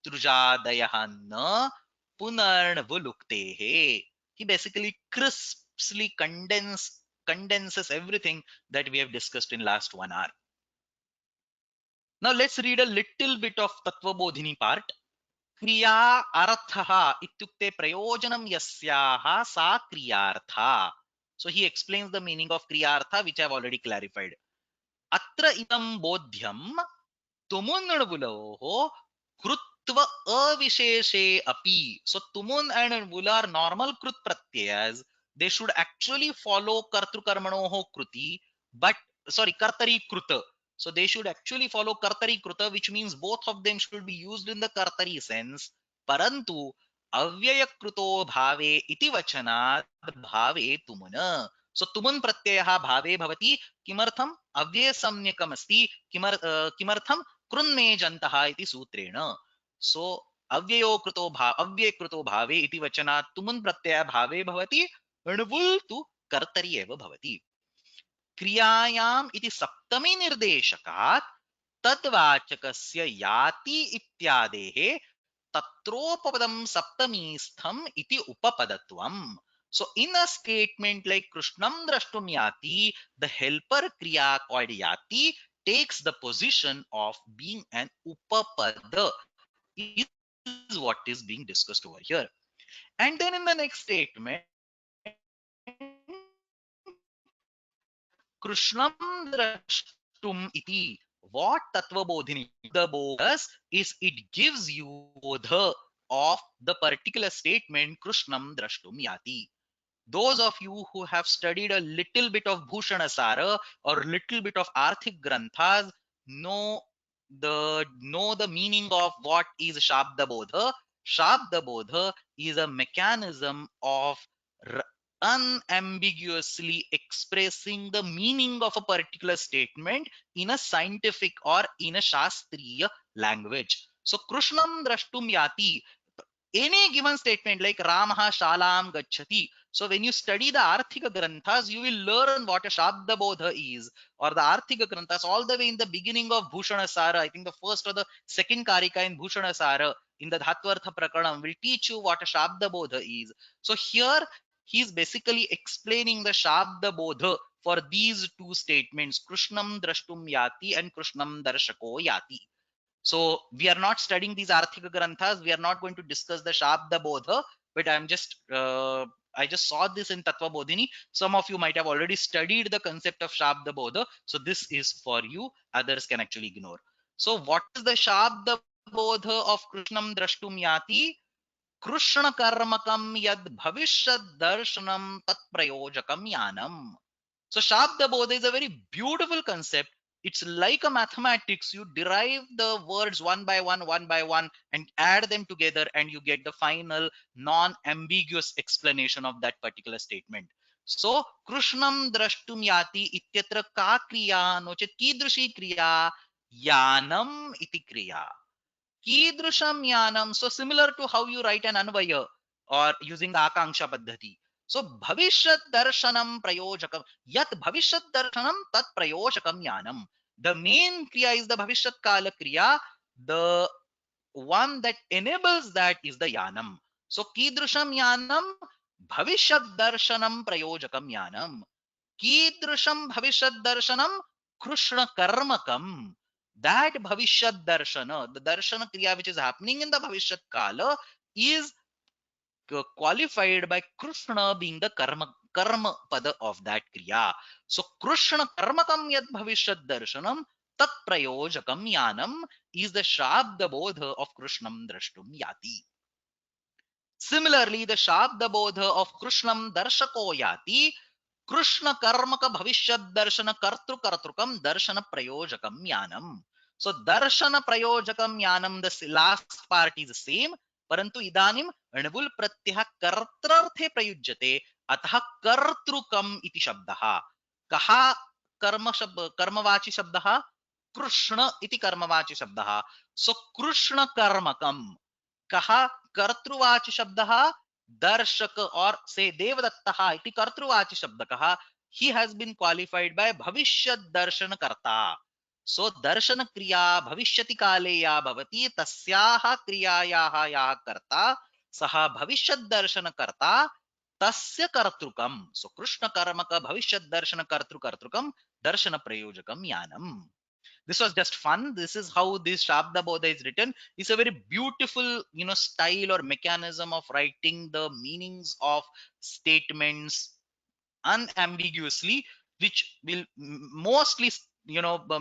तृजादयः न पुनर्वुलुक्तेः. He basically crisply condenses everything that we have discussed in last 1 hour. Now let's read a little bit of Tattvabodhini part. Kriya arthaha ityukte prayojanam yasyaha sa kriyartha. So he explains the meaning of kriyartha, which I have already clarified. Atra idam bodhyam tumunnavuloho krutva avisheshe api. So tumun and vula are normal krut pratyayas. They should actually follow kartrukarmanoho kruti, but sorry, kartari kruta. So they should actually follow kartari kruta, which means both of them should be used in the kartari sense. Parantu avyaya kruto bhave iti vachanat bhave tumuna. So tumun pratyayah bhave bhavati kimartham avyaya samnyakam asti kimartham कृन्मेजन्तः इति सूत्रेण. सो अव्ययो कृतो अव्यय कृतो भावे इति वचनात् तुमुन् प्रत्यय भावे भवति, णवुल् तु कर्तरि एव भवति. क्रियायाम् इति सप्तमी निर्देशकात् तद्वाचकस्य याति इत्यादेः तत्रोपपदं सप्तमीस्थम् इति उपपदत्वम्. So in a statement like Krishnam drashtum yati, the helper kriya called yati takes the position of being an upapada, is what is being discussed over here. And then in the next statement, Krishnam drashtum iti. What Tattva Bodhini the does is it gives you the of the particular statement Krishnam drashtum yati. Those of you who have studied a little bit of Bhushanasara or little bit of Arthik Granthas know the meaning of what is Shabda Bodha. Shabda Bodha is a mechanism of unambiguously expressing the meaning of a particular statement in a scientific or in a Shastriya language. So Krishnam Drashtum Yati, any given statement like Ramaha Shalam Gachati. So when you study the Arthika Granthas, you will learn what a Shabda Bodha is, or the Arthika Granthas, all the way in the beginning of Bhushana Sara. I think the first or the second Karika in Bhushana Sara, in the Dhatvartha Prakaranam, will teach you what a Shabda Bodha is. So here he's basically explaining the Shabda Bodha for these two statements, Krishnam Drashtum Yati and Krishnam Darshako Yati. So we are not studying these Arthika Granthas. We are not going to discuss the Shabda Bodha, but I just saw this in Tattva Bodhini. Some of you might have already studied the concept of Shabda Bodha. So this is for you. Others can actually ignore. So what is the Shabda Bodha of Krishnam Drashtum Yati? Krishna Karmakam Yad Bhavishyad Darshanam Tat Prayojakam Yanam. So Shabda Bodha is a very beautiful concept. It's like a mathematics. You derive the words one by one, and add them together, and you get the final non-ambiguous explanation of that particular statement. So Krishnam Drashtum Yati ityatra ka kriya no chet kidrushi kriya yanam iti kriya. Kidrusham yanam. So similar to how you write an anvaya or using the akanksha paddhati. So bhavishyat darshanam prayojakam. Yat bhavishyat darshanam tat prayojakam yanam. The main kriya is the bhavishyat kala kriya. The one that enables that is the yanam. So kidrusham yanam bhavishyat darshanam prayojakam yanam. Kidrusham bhavishyat darshanam Krishna karmakam. That bhavishyat darshana, the darshana kriya which is happening in the bhavishyat kala, is qualified by Krishna being the karma pada of that kriya. So Krishna karmakam yad bhavishyat darshanam tat prayojakam yanam is the Shabda Bodha of Krishnam Drashtum Yati. Similarly, the Shabda Bodha of Krishnam Darshako Yati, Krishna Karmaka Bhavishyat Darshana Kartru Kartrukam Darshana Prayojakam Yanam. So Darshana Prayojakam Yanam, the last part is the same, Parantu Idanim Anabul Pratyah Kartrarthe Prayujyate Atah Kartrukam iti Shabdaha. Kaha Karmavachi Shabdaha? Krishna iti Karmavachi Shabdaha. So Krishna Karmakam. कहा कर्तृवाची शब्द दर्शक और से देवदत्तः इति कर्तृवाची शब्द कहा. He has been qualified by भविष्य दर्शन कर्ता. सो दर्शन क्रिया भविष्यति काले या भवति तस्याः क्रियायाः या कर्ता सः भविष्य दर्शन कर्ता तस्य कर्तृकम. सो कृष्ण कर्मक भविष्य दर्शन कर्तृकर्तृकम दर्शन प्रयोजकम Yanam. This was just fun. This is how this Shabda Bodha is written. It's a very beautiful, style or mechanism of writing the meanings of statements unambiguously, which will mostly,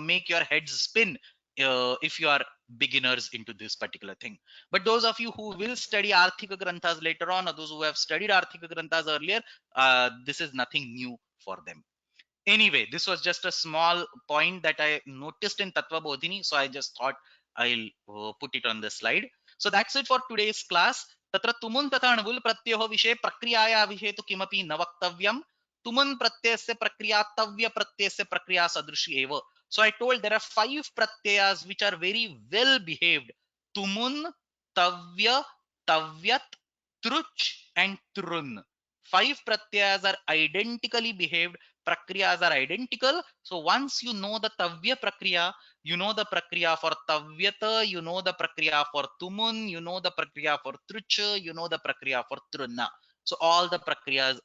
make your heads spin if you are beginners into this particular thing. But those of you who will study Arthika Granthas later on, or those who have studied Arthika Granthas earlier, this is nothing new for them. Anyway, this was just a small point that I noticed in Tattva Bodhini, so I just thought I'll put it on the slide. So that's it for today's class. Tatra tumun तथा अणुवुल प्रत्ययो विषये प्रक्रियाया विषये तो किमपि न वक्तव्यम. तुमुन प्रत्ययस्य प्रक्रिया तव्य प्रत्ययस्य प्रक्रिया सदृशी एव. So I told there are 5 pratyayas which are very well behaved. Tumun, tavya, tavyat, truch and trun. 5 pratyayas are identically behaved. Prakriyas are identical. So once you know the Tavya Prakriya, you know the Prakriya for Tavyata, you know the Prakriya for Tumun, you know the Prakriya for Trucha, you know the Prakriya for Trunna. So all the Prakriyas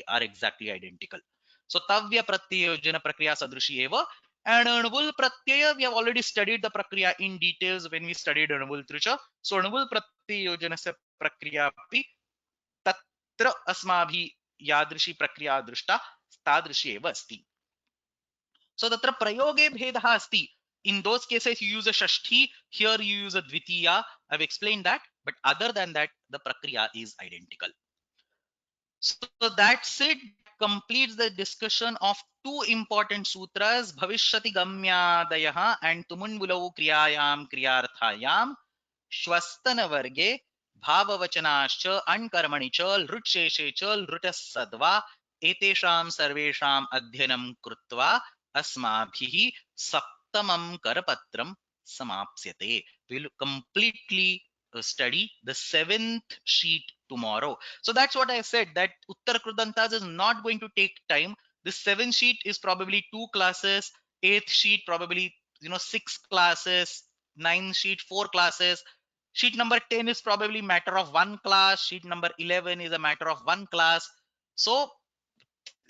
are exactly identical. So Tavya Pratyayojana Prakriya Sadrushi Eva. And Anuvul Pratyaya, we have already studied the Prakriya in details when we studied Anuvul Trucha. So Anuvul Pratyayojana se Prakriya pi tatra asmabhi yadrishi Prakriya drushta तादृशी एव अस्ति. So तत्र प्रयोगे भेदः अस्ति. In those cases you use a shashti, here you use a dvitiya. I've explained that, but other than that the prakriya is identical. So that's it. Completes the discussion of 2 important sutras, Bhavishyati Gamyadayah and Tumunbulau Kriyayam Kriyarthayam Shvastana Varge Bhavavachanascha and Karmanicha Lrutsheshecha Lrutassadva Etesham Sarvesham Adhyanam Krutva Asmabhihi Saptamam Karapatram Samapsyate. We'll completely study the seventh sheet tomorrow. So that's what I said, that Uttar Krudantas is not going to take time. The seventh sheet is probably 2 classes, eighth sheet probably 6 classes, ninth sheet 4 classes. Sheet number 10 is probably matter of 1 class. Sheet number 11 is a matter of 1 class. So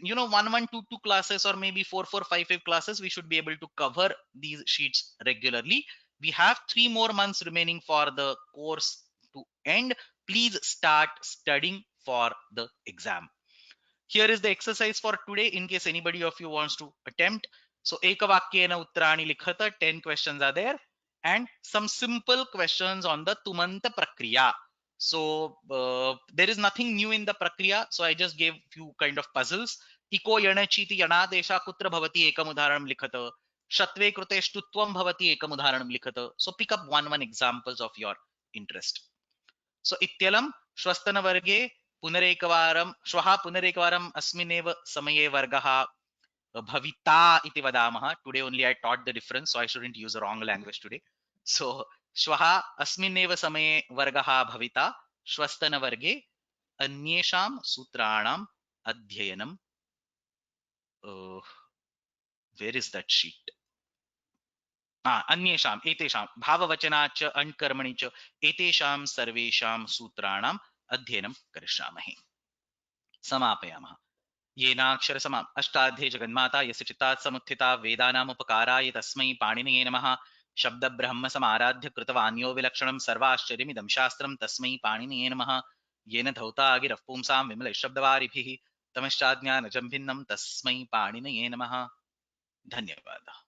1 1 2 2 classes, or maybe 4 4 5 5 classes, we should be able to cover these sheets regularly. We have 3 more months remaining for the course to end. Please start studying for the exam. Here is the exercise for today in case anybody of you wants to attempt. So ekavakyena uttarani likhata, 10 questions are there, and some simple questions on the tumanta prakriya. So there is nothing new in the prakriya, so I just gave few kind of puzzles. इको यणचीति यणादेशा कुत्र भवति एकम उदाहरणं लिखत, शत्वे कृते ष्टुत्वं भवति एकम उदाहरणं लिखत. So pick up one examples of your interest. So इत्यलं श्वस्तनवर्गे पुनरेकवारं श्वः पुनरेकवारम् अस्मिन्नेव समये वर्गः भविता इति वदामः. Today only I taught the difference, so I shouldn't use a wrong language today. So श्वः अस्मिन्नेव समये वर्गः भविता श्वस्तनवर्गे अन्येषां सूत्राणाम् अध्ययनं. Where is that sheet? अन्येषाम् एतेषां भाववचनाच् अण्कर्मणि च एतेषां सर्वेषां सूत्राणाम् अध्ययनं करिष्यामहे. समापयामः. येनाक्षरसमाम् अष्टाध्ये जगन्माता यस्य चित्तात् समुत्थिता वेदानामुपकाराय तस्मै पाणिनये नमः. शब्दब्रह्म समाराध्य कृतवान्यो विलक्षणं सर्वाश्चर्यमिदं शास्त्रं तस्मै पाणिनये नमः. येन धौता गिरः पुंसां विमलशब्दवारिभिः तमश्चाज्ञानजं भिन्नं तस्मै पाणिनये नमः. धन्यवादः.